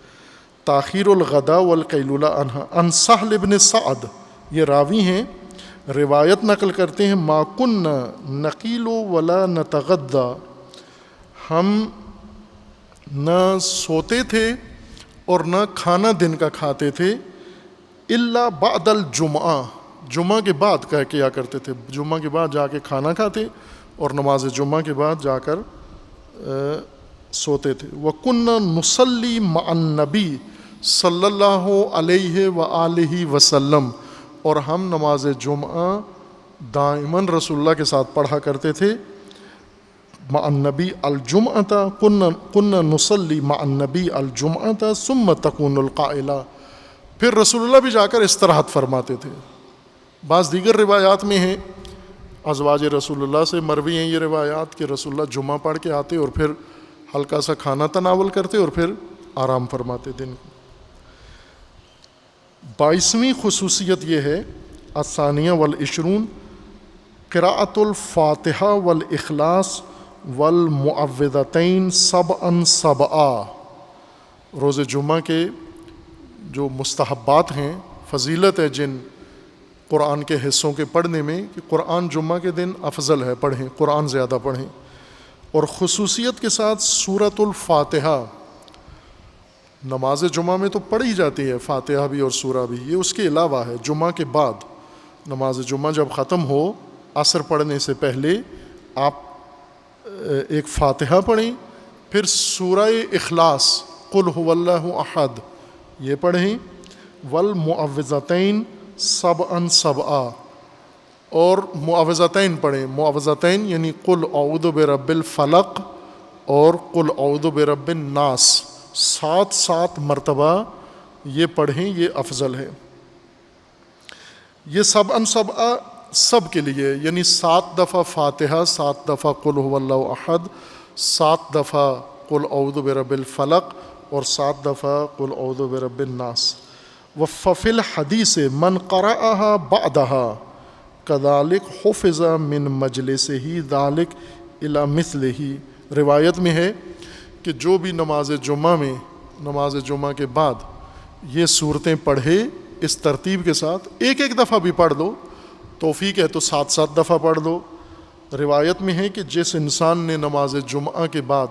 Speaker 1: تاخیر الغداء والقیلولہ عنہا، عن سہل بن سعد، یہ راوی ہیں، روایت نقل کرتے ہیں، ما کنا نقیل ولا نتغدى، ہم نہ سوتے تھے اور نہ کھانا دن کا کھاتے تھے، الا بعد الجمعہ، جمعہ کے بعد کیا کرتے تھے، جمعہ کے بعد جا کے کھانا کھاتے اور نماز جمعہ کے بعد جا کر سوتے تھے۔ وَكُنَّا نُصَلِّي مَعَ النَّبِي صلی اللہ علیہ وآلہ وسلم، اور ہم نماز جمعہ دائماً رسول اللہ کے ساتھ پڑھا کرتے تھے، مع النبی الجمعہ، كُنَّا نُصَلِّي مع النبی الجمعہ ثم تكون القائلہ، پھر رسول اللہ بھی جا کر استراحت فرماتے تھے۔ بعض دیگر روایات میں ہیں، ازواج رسول اللہ سے مروی ہیں یہ روایات، کہ رسول اللہ جمعہ پڑھ کے آتے اور پھر ہلکا سا کھانا تناول کرتے اور پھر آرام فرماتے دن کو۔ 22ویں خصوصیت یہ ہے، الثانیہ والعشرون، قراءۃ الفاتحہ والاخلاص والمعوذتین سبعا سبعا، روز جمعہ کے جو مستحبات ہیں، فضیلت ہے جن قرآن کے حصوں کے پڑھنے میں کہ قرآن جمعہ کے دن افضل ہے، پڑھیں، قرآن زیادہ پڑھیں. اور خصوصیت کے ساتھ سورۃ الفاتحہ نماز جمعہ میں تو پڑھی جاتی ہے، فاتحہ بھی اور سورہ بھی، یہ اس کے علاوہ ہے. جمعہ کے بعد نماز جمعہ جب ختم ہو عصر پڑھنے سے پہلے آپ ایک فاتحہ پڑھیں، پھر سورہ اخلاص قل هو اللہ احد یہ پڑھیں، والمعوذتین سبعا سبعا، اور معوذتین پڑھیں. معوذتین یعنی قل اعوذ برب الفلق اور قل اعوذ برب الناس 7 مرتبہ یہ پڑھیں، یہ افضل ہے. یہ سبعا سبعا سب کے لیے، یعنی 7 دفعہ فاتحہ، 7 دفعہ قل هو اللہ احد، 7 دفعہ قل اعوذ برب الفلق اور 7 دفعہ قل اعوذ برب الناس. وفی الحدیث من قرأها بعدها كذلك حفظ من مجلسه ذلك الى مثله. روایت میں ہے کہ جو بھی نماز جمعہ کے بعد یہ صورتیں پڑھے اس ترتیب کے ساتھ، ایک دفعہ بھی پڑھ دو، توفیق ہے تو 7 دفعہ پڑھ دو. روایت میں ہے کہ جس انسان نے نماز جمعہ کے بعد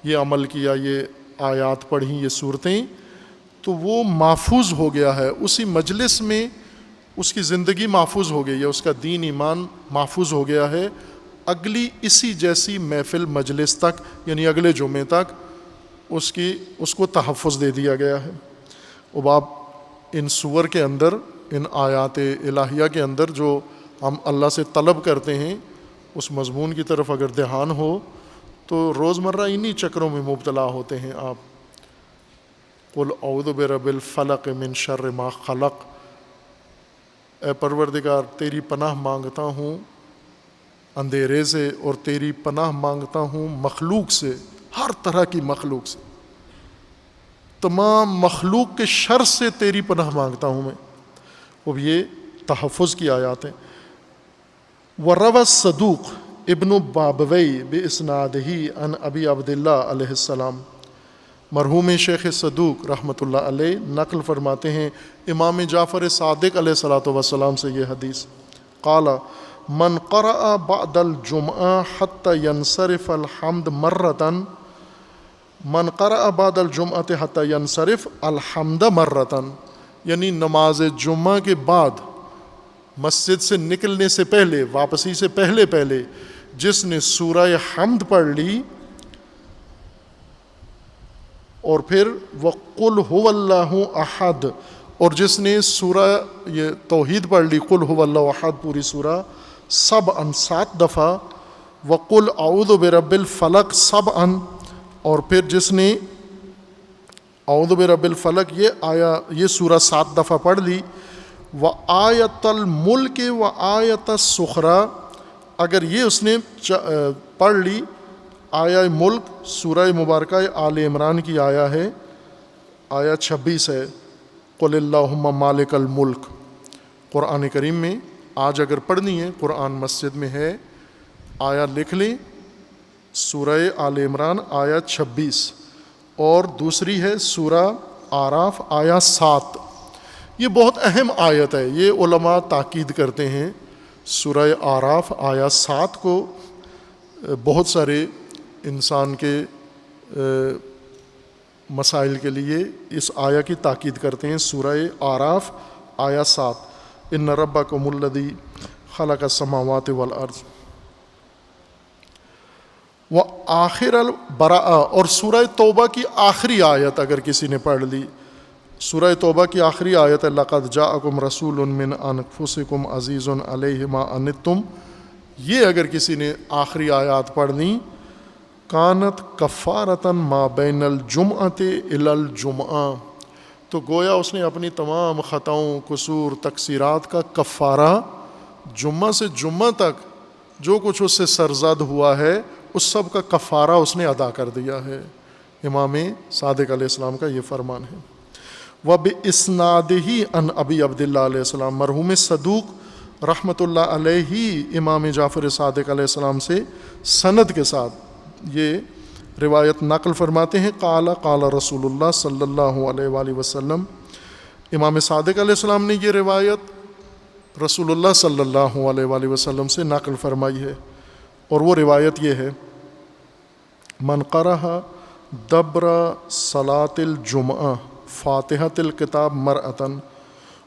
Speaker 1: یہ عمل کیا، یہ آیات پڑھیں، یہ صورتیں، تو وہ محفوظ ہو گیا ہے، اسی مجلس میں اس کی زندگی محفوظ ہو گئی ہے، اس کا دین ایمان محفوظ ہو گیا ہے، اگلی اسی جیسی محفل مجلس تک، یعنی اگلے جمعے تک اس کو تحفظ دے دیا گیا ہے. اب آپ ان سور کے اندر، ان آیات الہیہ کے اندر جو ہم اللہ سے طلب کرتے ہیں، اس مضمون کی طرف اگر دھیان ہو تو روزمرہ انہی چکروں میں مبتلا ہوتے ہیں آپ. قل اعوذ برب الفلق من شر ما خلق، اے پروردگار تیری پناہ مانگتا ہوں اندھیرے سے، اور تیری پناہ مانگتا ہوں مخلوق سے، ہر طرح کی مخلوق سے، تمام مخلوق کے شر سے تیری پناہ مانگتا ہوں میں. اب یہ تحفظ کی آیات ہیں. وروى الصدوق ابن بابوی باسنادہ عن ابی عبداللہ علیہ السلام، مرحوم شیخ صدوق رحمۃ اللہ علیہ نقل فرماتے ہیں امام جعفر صادق علیہ الصلوۃ والسلام سے یہ حدیث، قال من قرأ بعد الجمعہ حتى ينصرف الحمد مرة، من قرأ بعد الجمعہ حتى ينصرف الحمد مرة، یعنی نماز جمعہ کے بعد مسجد سے نکلنے سے پہلے، واپسی سے پہلے جس نے سورہ حمد پڑھ لی اور پھر وَقُلْ هُوَ اللَّهُ أَحَدٌ، اور جس نے سورہ یہ توحید پڑھ لی قل هو اللہ احد پوری سورہ 7 دفعہ، وَقُلْ أَعُوذُ بِرَبِّ الْفَلَقِ 7، اور پھر جس نے اعوذ برب الفلق یہ سورہ 7 دفعہ پڑھ لی، وآیت الملک وآیت السخرى، اگر یہ اس نے پڑھ لی آیہ ملک، سورہ مبارکہ آل عمران کی آیہ ہے، آیہ 26 ہے، قل اللہم مالک الملک. قرآن کریم میں آج اگر پڑھنی ہے، قرآن مسجد میں ہے، آیہ لکھ لیں، سورہ آل عمران آیہ 26، اور دوسری ہے سورہ آراف آیہ 7. یہ بہت اہم آیت ہے، یہ علماء تاکید کرتے ہیں. سورہ آراف آیہ 7 کو بہت سارے انسان کے مسائل کے لیے اس آیہ کی تاکید کرتے ہیں. سورہ آراف آیہ 7، ان ربکم الذی خلق السماوات والارض وآخر البراءہ، اور سورہ توبہ کی آخری آیت اگر کسی نے پڑھ لی، سورہ توبہ کی آخری آیت ہے لقد جاءکم رسول من انفسکم عزیز علیہ ما عنتم، یہ اگر کسی نے آخری آیات پڑھنی، کانت کفارۃ ما بین الجمعۃ الی الجمعہ، تو گویا اس نے اپنی تمام خطاؤں، قصور، تقصیرات کا کفارہ جمعہ سے جمعہ تک جو کچھ اس سے سرزد ہوا ہے اس سب کا کفارہ اس نے ادا کر دیا ہے. امام صادق علیہ السلام کا یہ فرمان ہے. وَبِإِسْنَادِهِ عَنْ ابی عبداللہ علیہ السلام، مرحوم صدوق رحمۃ اللہ علیہ امام جعفر صادق علیہ السلام سے سند کے ساتھ یہ روایت نقل فرماتے ہیں، قال قال رسول اللہ صلی اللہ علیہ وآلہ وسلم. امام صادق علیہ السلام نے یہ روایت رسول اللہ صلی اللہ علیہ وآلہ وسلم سے نقل فرمائی ہے، اور وہ روایت یہ ہے، من قرأ دبر صلاۃ الجمعہ فاتحۃ الکتاب مرۃً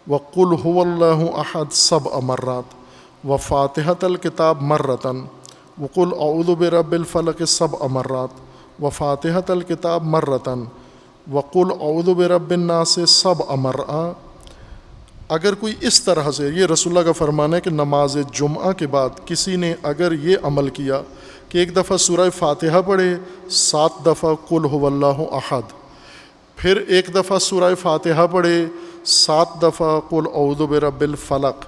Speaker 1: وقل هو اللہ احد 7 مرات وفاتحۃ الکتاب مرۃً وقل اعوذ برب الفلق 7 مرات وفاتحۃ الکتاب مرۃً وقل اعوذ برب الناس 7 مرات، اگر کوئی اس طرح سے، یہ رسول اللہ کا فرمان ہے کہ نماز جمعہ کے بعد کسی نے اگر یہ عمل کیا کہ ایک دفعہ سورہ فاتحہ پڑھے، 7 دفعہ قل هو اللہ احد، پھر ایک دفعہ سورہ فاتحہ پڑھے، 7 دفعہ قل اعوذ برب الفلق،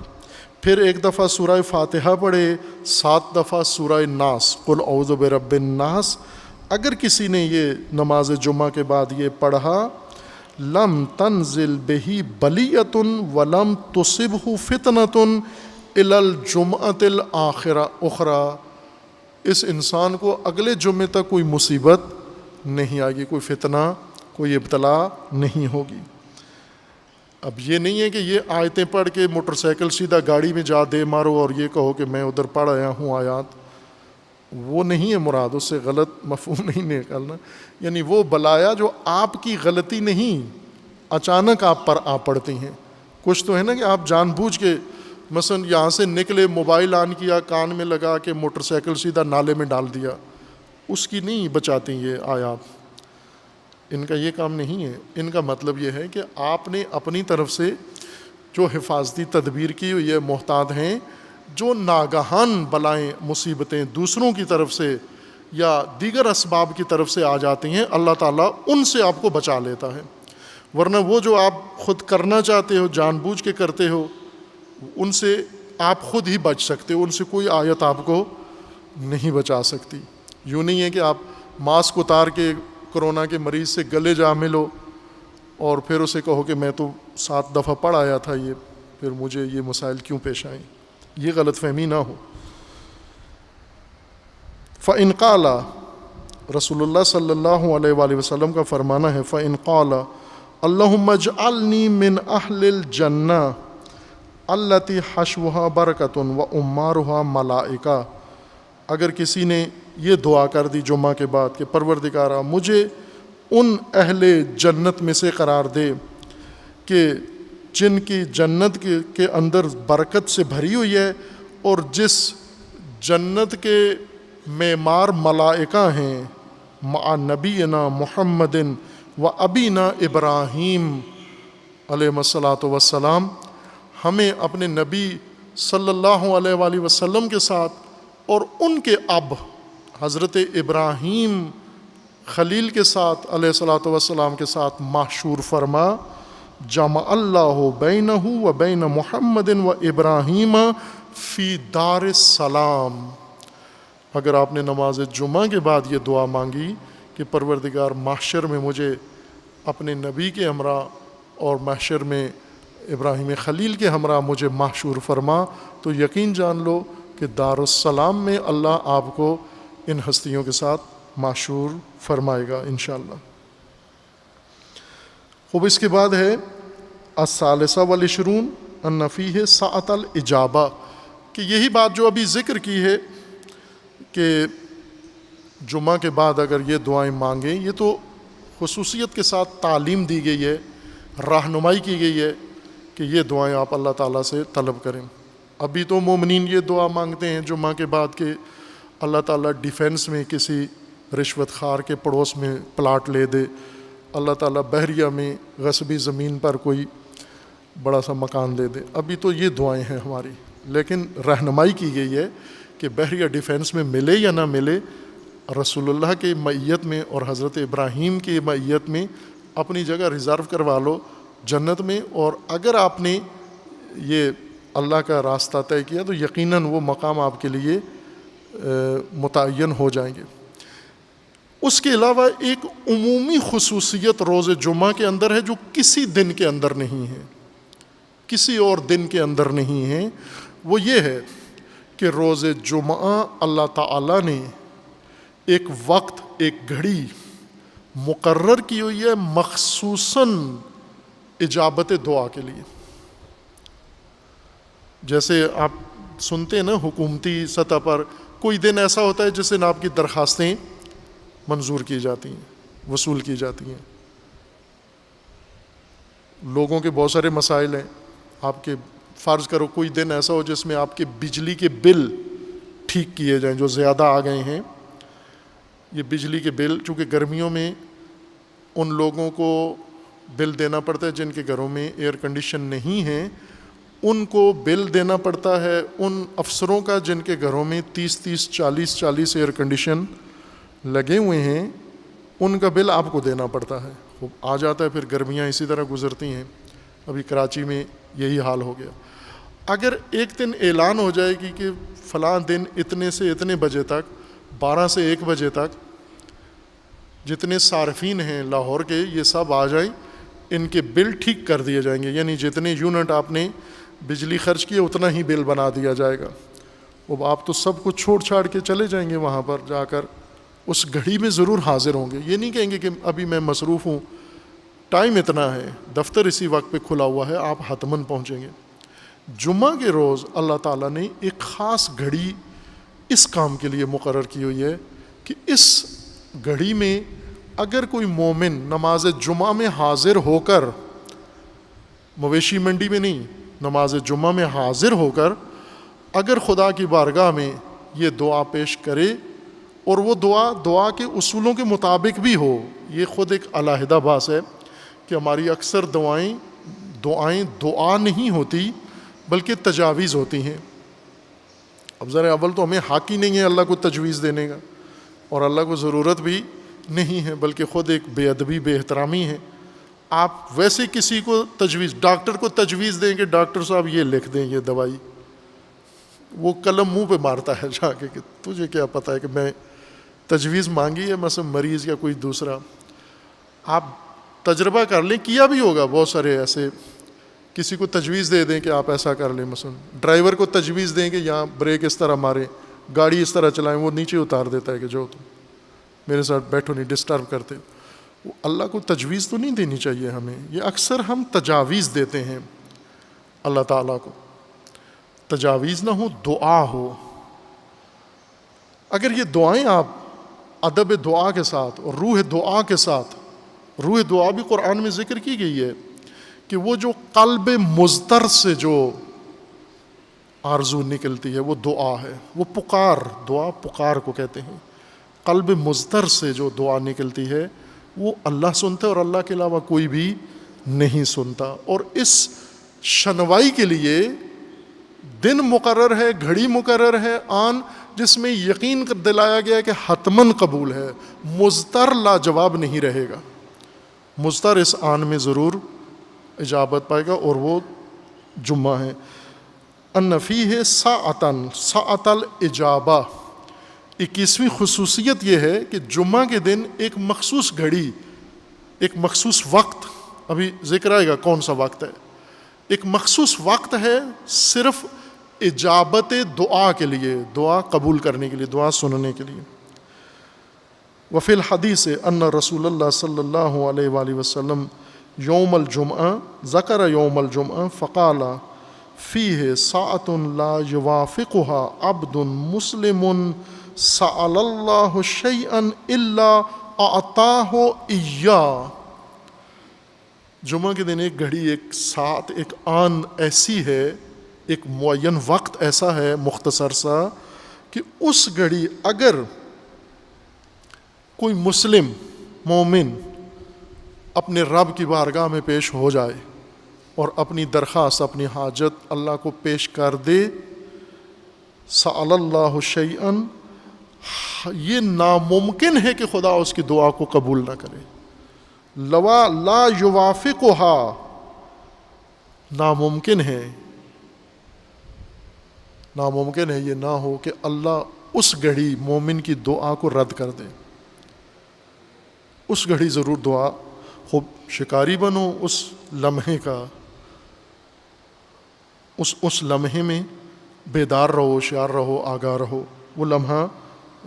Speaker 1: پھر ایک دفعہ سورہ فاتحہ پڑھے، 7 دفعہ سورہ ناس قل اعوذ برب الناس، اگر کسی نے یہ نماز جمعہ کے بعد یہ پڑھا، لم تنزل بہی بلیۃ ولم تصبہ فتنۃ الی الجمعۃ الاخرى، اس انسان کو اگلے جمعے تک کوئی مصیبت نہیں آئے گی، کوئی فتنہ، کوئی ابتلا نہیں ہوگی۔ اب یہ نہیں ہے کہ یہ آیتیں پڑھ کے موٹر سائیکل سیدھا گاڑی میں جا دے مارو اور یہ کہو کہ میں ادھر پڑھ آیا ہوں آیات، وہ نہیں ہے مراد، اس سے غلط مفہوم نہیں نکالنا، یعنی وہ بلایا جو آپ کی غلطی نہیں، اچانک آپ پر آ پڑتی ہیں۔ کچھ تو ہے نا کہ آپ جان بوجھ کے مثلا یہاں سے نکلے، موبائل آن کیا، کان میں لگا کے موٹر سائیکل سیدھا نالے میں ڈال دیا، اس کی نہیں بچاتی یہ آیات، ان کا یہ کام نہیں ہے۔ ان کا مطلب یہ ہے کہ آپ نے اپنی طرف سے جو حفاظتی تدبیر کی ہوئی ہے، محتاط ہیں، جو ناگہان بلائیں مصیبتیں دوسروں کی طرف سے یا دیگر اسباب کی طرف سے آ جاتی ہیں، اللہ تعالیٰ ان سے آپ کو بچا لیتا ہے، ورنہ وہ جو آپ خود کرنا چاہتے ہو، جان بوجھ کے کرتے ہو، ان سے آپ خود ہی بچ سکتے ہو، ان سے کوئی آیت آپ کو نہیں بچا سکتی۔ یوں نہیں ہے کہ آپ ماسک اتار کے کرونا کے مریض سے گلے جا ملو اور پھر اسے کہو کہ میں تو 7 دفعہ پڑھ آیا تھا، یہ پھر مجھے یہ مسائل کیوں پیش آئیں، یہ غلط فہمی نہ ہو۔ فَإِنْ قَالَ، رسول اللہ صلی اللہ علیہ وآلہ وسلم کا فرمانا ہے، فَإِنْ قَالَ اللہم اجعلنی من اہل الجنہ التی حشوها برکۃ وعمارها ملائکہ، اگر کسی نے یہ دعا کر دی جمعہ کے بعد کہ پروردگارا مجھے ان اہل جنت میں سے قرار دے کہ جن کی جنت کے اندر برکت سے بھری ہوئی ہے، اور جس جنت کے معمار ملائکہ ہیں، مع نبینا محمد و ابینا ابراہیم علیہ الصلاۃ والسلام، ہمیں اپنے نبی صلی اللہ علیہ وآلہ وسلم کے ساتھ اور ان کے اب حضرت ابراہیم خلیل کے ساتھ علیہ الصلاۃ والسلام کے ساتھ محشور فرما، جمع اللہ بینہ و بین محمد و ابراہیم فی دار السلام۔ اگر آپ نے نماز جمعہ کے بعد یہ دعا مانگی کہ پروردگار محشر میں مجھے اپنے نبی کے ہمراہ اور محشر میں ابراہیم خلیل کے ہمراہ مجھے محشور فرما، تو یقین جان لو کہ دار السلام میں اللہ آپ کو ان ہستیوں کے ساتھ محشور فرمائے گا انشاءاللہ۔ خوب، اس کے بعد ہے الثالثہ والعشرون ان فیہ سعۃ الاجابہ، کہ یہی بات جو ابھی ذکر کی ہے کہ جمعہ کے بعد اگر یہ دعائیں مانگیں، یہ تو خصوصیت کے ساتھ تعلیم دی گئی ہے، رہنمائی کی گئی ہے کہ یہ دعائیں آپ اللہ تعالیٰ سے طلب کریں۔ ابھی تو مومنین یہ دعا مانگتے ہیں جمعہ کے بعد کہ اللہ تعالیٰ ڈیفینس میں کسی رشوت خار کے پڑوس میں پلاٹ لے دے، اللہ تعالیٰ بحریہ میں غصبی زمین پر کوئی بڑا سا مکان دے دے، ابھی تو یہ دعائیں ہیں ہماری، لیکن رہنمائی کی گئی ہے کہ بحریہ ڈیفینس میں ملے یا نہ ملے، رسول اللہ کی معیت میں اور حضرت ابراہیم کی معیت میں اپنی جگہ ریزرو کروا لو جنت میں، اور اگر آپ نے یہ اللہ کا راستہ طے کیا تو یقیناً وہ مقام آپ کے لیے متعین ہو جائیں گے۔ اس کے علاوہ ایک عمومی خصوصیت روز جمعہ کے اندر ہے جو کسی دن کے اندر نہیں ہے، کسی اور دن کے اندر نہیں ہے، وہ یہ ہے کہ روز جمعہ اللہ تعالیٰ نے ایک وقت، ایک گھڑی مقرر کی ہوئی ہے مخصوصاً اجابت دعا کے لیے۔ جیسے آپ سنتے ہیں نا حکومتی سطح پر کوئی دن ایسا ہوتا ہے جس دن آپ کی درخواستیں منظور کی جاتی ہیں، وصول کی جاتی ہیں. لوگوں کے بہت سارے مسائل ہیں. آپ کے فرض کرو کوئی دن ایسا ہو جس میں آپ کے بجلی کے بل ٹھیک کیے جائیں جو زیادہ آ گئے ہیں. یہ بجلی کے بل چونکہ گرمیوں میں ان لوگوں کو بل دینا پڑتا ہے جن کے گھروں میں ایئر کنڈیشن نہیں ہے، ان کو بل دینا پڑتا ہے ان افسروں کا جن کے گھروں میں 30 ایئر کنڈیشن لگے ہوئے ہیں، ان کا بل آپ کو دینا پڑتا ہے. آ جاتا ہے. پھر گرمیاں اسی طرح گزرتی ہیں. ابھی کراچی میں یہی حال ہو گیا. اگر ایک دن اعلان ہو جائے گی کہ فلاں دن اتنے سے اتنے بجے تک 12 سے 1 بجے تک جتنے صارفین ہیں لاہور کے یہ سب آ جائیں، ان کے بل ٹھیک کر دیے جائیں گے، یعنی جتنے یونٹ آپ نے بجلی خرچ کیے اتنا ہی بل بنا دیا جائے گا. اب آپ تو سب کچھ چھوڑ چھاڑ کے چلے جائیں گے وہاں پر جا کر اس گھڑی میں ضرور حاضر ہوں گے. یہ نہیں کہیں گے کہ ابھی میں مصروف ہوں، ٹائم اتنا ہے، دفتر اسی وقت پہ کھلا ہوا ہے، آپ حتماً پہنچیں گے. جمعہ کے روز اللہ تعالیٰ نے ایک خاص گھڑی اس کام کے لیے مقرر کی ہوئی ہے کہ اس گھڑی میں اگر کوئی مومن نماز جمعہ میں حاضر ہو کر، مویشی منڈی میں نہیں، نماز جمعہ میں حاضر ہو کر اگر خدا کی بارگاہ میں یہ دعا پیش کرے اور وہ دعا کے اصولوں کے مطابق بھی ہو. یہ خود ایک علیحدہ باس ہے کہ ہماری اکثر دعائیں دعا نہیں ہوتی بلکہ تجاویز ہوتی ہیں. اب ذرا اول تو ہمیں حق ہی نہیں ہے اللہ کو تجویز دینے کا، اور اللہ کو ضرورت بھی نہیں ہے، بلکہ خود ایک بے ادبی بے احترامی ہے. آپ ویسے کسی کو تجویز، ڈاکٹر کو تجویز دیں کہ ڈاکٹر صاحب یہ لکھ دیں یہ دوائی، وہ قلم منہ پہ مارتا ہے جا کے کہ تجھے کیا پتہ ہے کہ میں تجویز مانگی ہے مثلا مریض یا کوئی دوسرا. آپ تجربہ کر لیں، کیا بھی ہوگا بہت سارے ایسے، کسی کو تجویز دے دیں کہ آپ ایسا کر لیں، مثلا ڈرائیور کو تجویز دیں کہ یہاں بریک اس طرح ماریں، گاڑی اس طرح چلائیں، وہ نیچے اتار دیتا ہے کہ جو تم میرے ساتھ بیٹھو نہیں ڈسٹرب کرتے. وہ اللہ کو تجویز تو نہیں دینی چاہیے ہمیں، یہ اکثر ہم تجاویز دیتے ہیں اللہ تعالیٰ کو. تجاویز نہ ہو، دعا ہو. اگر یہ دعائیں آپ ادب دعا کے ساتھ اور روح دعا کے ساتھ، روح دعا بھی قرآن میں ذکر کی گئی ہے کہ وہ جو قلب مضطر سے جو آرزو نکلتی ہے وہ دعا ہے، وہ دعا پکار کو کہتے ہیں. قلب مضطر سے جو دعا نکلتی ہے وہ اللہ سنتا ہے اور اللہ کے علاوہ کوئی بھی نہیں سنتا. اور اس شنوائی کے لیے دن مقرر ہے، گھڑی مقرر ہے، آن جس میں یقین دلایا گیا کہ حتماً قبول ہے، مضطر لاجواب نہیں رہے گا. مضطر اس آن میں ضرور اجابت پائے گا، اور وہ جمعہ ہے. ان فیہ ساعۃ الاجابہ. 21ویں خصوصیت یہ ہے کہ جمعہ کے دن ایک مخصوص گھڑی، ایک مخصوص وقت، ابھی ذکر آئے گا کون سا وقت ہے، ایک مخصوص وقت ہے صرف اجابت دعا کے لیے، دعا قبول کرنے کے لیے، دعا سننے کے لیے. وفی الحدیث ان رسول اللہ صلی اللہ علیہ وآلہ وسلم یوم الجمعہ ذکر یوم الجمعہ فقال فیہ ساعۃ لا یوافقها عبد مسلم سأل اللہ شیئا الا اعطاہ ایاہ. جمعہ کے دن ایک گھڑی، ایک ساعت، ایک آن ایسی ہے، ایک معین وقت ایسا ہے مختصر سا کہ اس گھڑی اگر کوئی مسلم مومن اپنے رب کی بارگاہ میں پیش ہو جائے اور اپنی درخواست، اپنی حاجت اللہ کو پیش کر دے، سأل اللہ شیئا، یہ ناممکن ہے کہ خدا اس کی دعا کو قبول نہ کرے. لا یوافقها، ناممکن ہے یہ نہ ہو کہ اللہ اس گھڑی مومن کی دعا کو رد کر دے. اس گھڑی ضرور دعا، خوب شکاری بنو اس لمحے کا، اس لمحے میں بیدار رہو، ہوشیار رہو، آگاہ رہو. وہ لمحہ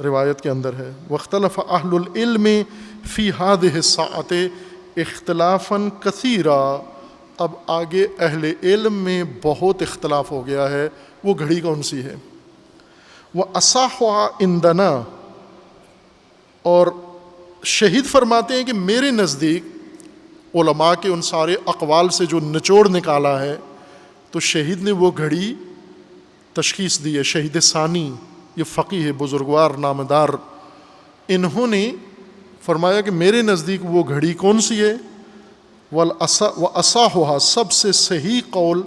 Speaker 1: روایت کے اندر ہے. واختلف اہل العلم فی هذه الساعۃ اختلافا کثیرا. اب آگے اہل علم میں بہت اختلاف ہو گیا ہے وہ گھڑی کون سی ہے. وَأَصَحُّهَا عِندَنَا، اور شہید فرماتے ہیں کہ میرے نزدیک علماء کے ان سارے اقوال سے جو نچوڑ نکالا ہے تو شہید نے وہ گھڑی تشخیص دی ہے. شہید ثانی، یہ فقیہ ہے، بزرگوار، نامدار، انہوں نے فرمایا کہ میرے نزدیک وہ گھڑی کون سی ہے. وَأَصَحُّهَا، سب سے صحیح قول،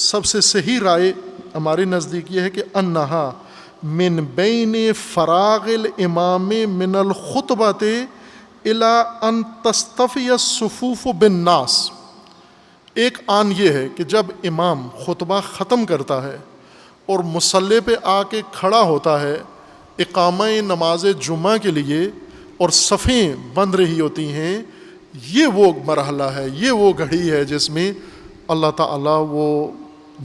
Speaker 1: سب سے صحیح رائے ہمارے نزدیک یہ ہے کہ انہا من بین فراغ الامام من الخطبۃ الی ان تصطفی الصفوف بالناس. ایک آن یہ ہے کہ جب امام خطبہ ختم کرتا ہے اور مصلی پہ آ کے کھڑا ہوتا ہے اقامہ نماز جمعہ کے لیے اور صفیں بند رہی ہوتی ہیں، یہ وہ مرحلہ ہے، یہ وہ گھڑی ہے جس میں اللہ تعالیٰ وہ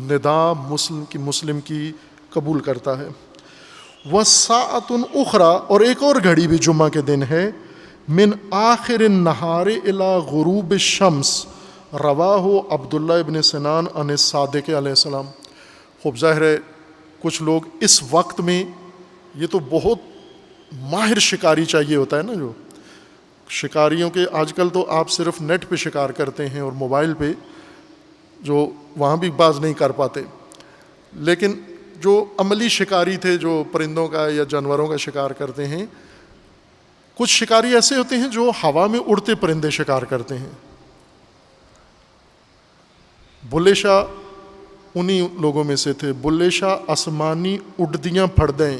Speaker 1: ندا مسلم کی قبول کرتا ہے. وَسَاعَةٌ اُخْرَى، اور ایک اور گھڑی بھی جمعہ کے دن ہے، من آخر النہار الی غروب الشمس، رواہ عبداللہ ابن سنان عن صادق علیہ السلام. خوب ظاہر ہے کچھ لوگ اس وقت میں، یہ تو بہت ماہر شکاری چاہیے ہوتا ہے نا، جو شکاریوں کے آج کل تو آپ صرف نیٹ پہ شکار کرتے ہیں اور موبائل پہ، جو وہاں بھی باز نہیں کر پاتے، لیکن جو عملی شکاری تھے جو پرندوں کا یا جانوروں کا شکار کرتے ہیں، کچھ شکاری ایسے ہوتے ہیں جو ہوا میں اڑتے پرندے شکار کرتے ہیں. بلے شاہ انہی لوگوں میں سے تھے. بلے شاہ آسمانی اڑدیاں پھڑدیں،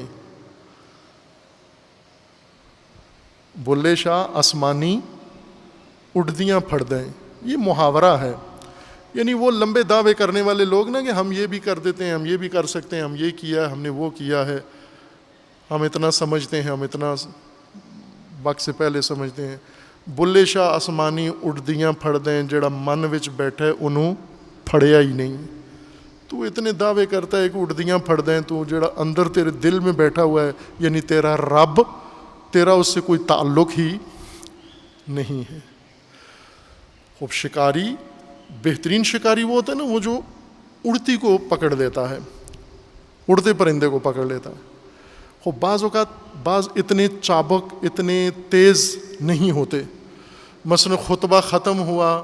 Speaker 1: بلے شاہ آسمانی اڑدیاں پھڑدیں، یہ محاورہ ہے. یعنی وہ لمبے دعوے کرنے والے لوگ نا کہ ہم یہ بھی کر دیتے ہیں، ہم یہ بھی کر سکتے ہیں، ہم یہ کیا ہے، ہم نے وہ کیا ہے، ہم اتنا سمجھتے ہیں، ہم اتنا وقت سے پہلے سمجھتے ہیں. بلے شاہ آسمانی اڑدیاں پھڑدیں، جڑا من وچ بیٹھے انہوں پھڑیا ہی نہیں. تو اتنے دعوے کرتا ہے کہ اڑدیاں پھڑدیں، تو جڑا اندر تیرے دل میں بیٹھا ہوا ہے، یعنی تیرا رب، تیرا اس سے کوئی تعلق ہی نہیں ہے. خوب شکاری، بہترین شکاری وہ ہوتا ہے نا، وہ جو اڑتی کو پکڑ لیتا ہے، اڑتے پرندے کو پکڑ لیتا ہے. خوب بعض اوقات بعض اتنے چابک، اتنے تیز نہیں ہوتے. مثلا خطبہ ختم ہوا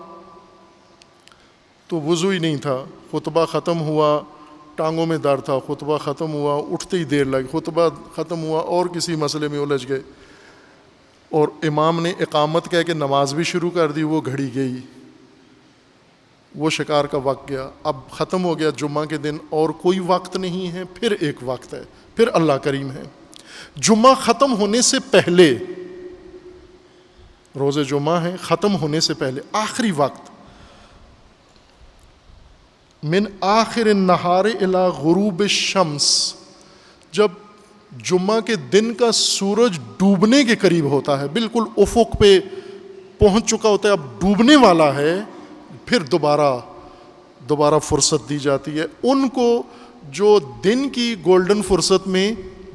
Speaker 1: تو وضو ہی نہیں تھا، خطبہ ختم ہوا ٹانگوں میں درد تھا، خطبہ ختم ہوا اٹھتے ہی دیر لگی، خطبہ ختم ہوا اور کسی مسئلے میں الجھ گئے، اور امام نے اقامت کہہ کے نماز بھی شروع کر دی، وہ گھڑی گئی، وہ شکار کا وقت گیا. اب ختم ہو گیا جمعہ کے دن اور کوئی وقت نہیں ہے، پھر ایک وقت ہے، پھر اللہ کریم ہے. جمعہ ختم ہونے سے پہلے، روز جمعہ ہے، ختم ہونے سے پہلے آخری وقت، من آخر النہار الی غروب الشمس، جب جمعہ کے دن کا سورج ڈوبنے کے قریب ہوتا ہے، بالکل افق پہ پہنچ چکا ہوتا ہے، اب ڈوبنے والا ہے، پھر دوبارہ فرصت دی جاتی ہے ان کو جو دن کی گولڈن فرصت میں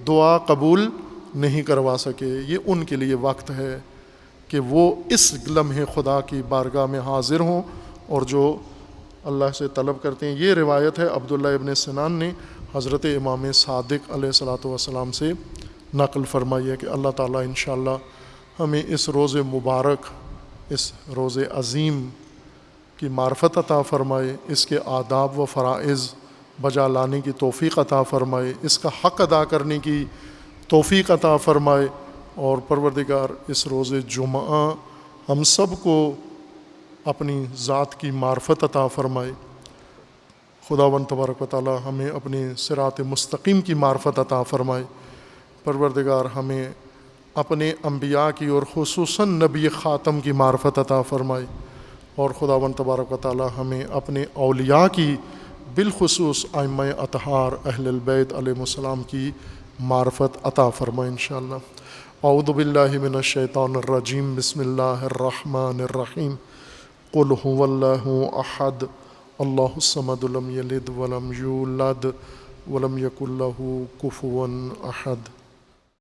Speaker 1: دعا قبول نہیں کروا سکے. یہ ان کے لیے وقت ہے کہ وہ اس لمحے خدا کی بارگاہ میں حاضر ہوں اور جو اللہ سے طلب کرتے ہیں. یہ روایت ہے عبداللہ ابن سنان نے حضرت امام صادق علیہ الصلوۃ والسلام سے نقل فرمائی ہے کہ اللہ تعالیٰ انشاءاللہ ہمیں اس روز مبارک، اس روز عظیم کی معرفت عطا فرمائے، اس کے آداب و فرائض بجا لانے کی توفیق عطا فرمائے، اس کا حق ادا کرنے کی توفیق عطا فرمائے، اور پروردگار اس روز جمعہ ہم سب کو اپنی ذات کی معرفت عطا فرمائے. خداوند تبارک و تعالی ہمیں اپنے صراط مستقیم کی معرفت عطا فرمائے. پروردگار ہمیں اپنے انبیاء کی اور خصوصاً نبی خاتم کی معرفت عطا فرمائے، اور خداوند تبارک و تعالی ہمیں اپنے اولیاء کی بالخصوص ائمہ اطہار اہل البیت علیہ السلام کی معرفت عطا فرمائے انشاءاللہ. اعوذ باللہ من الشیطان الرجیم، بسم اللہ الرحمن الرحیم. قل هو اللہ احد اللہ الصمد لم یلد ولم یولد ولم یکن لہ کفوا احد.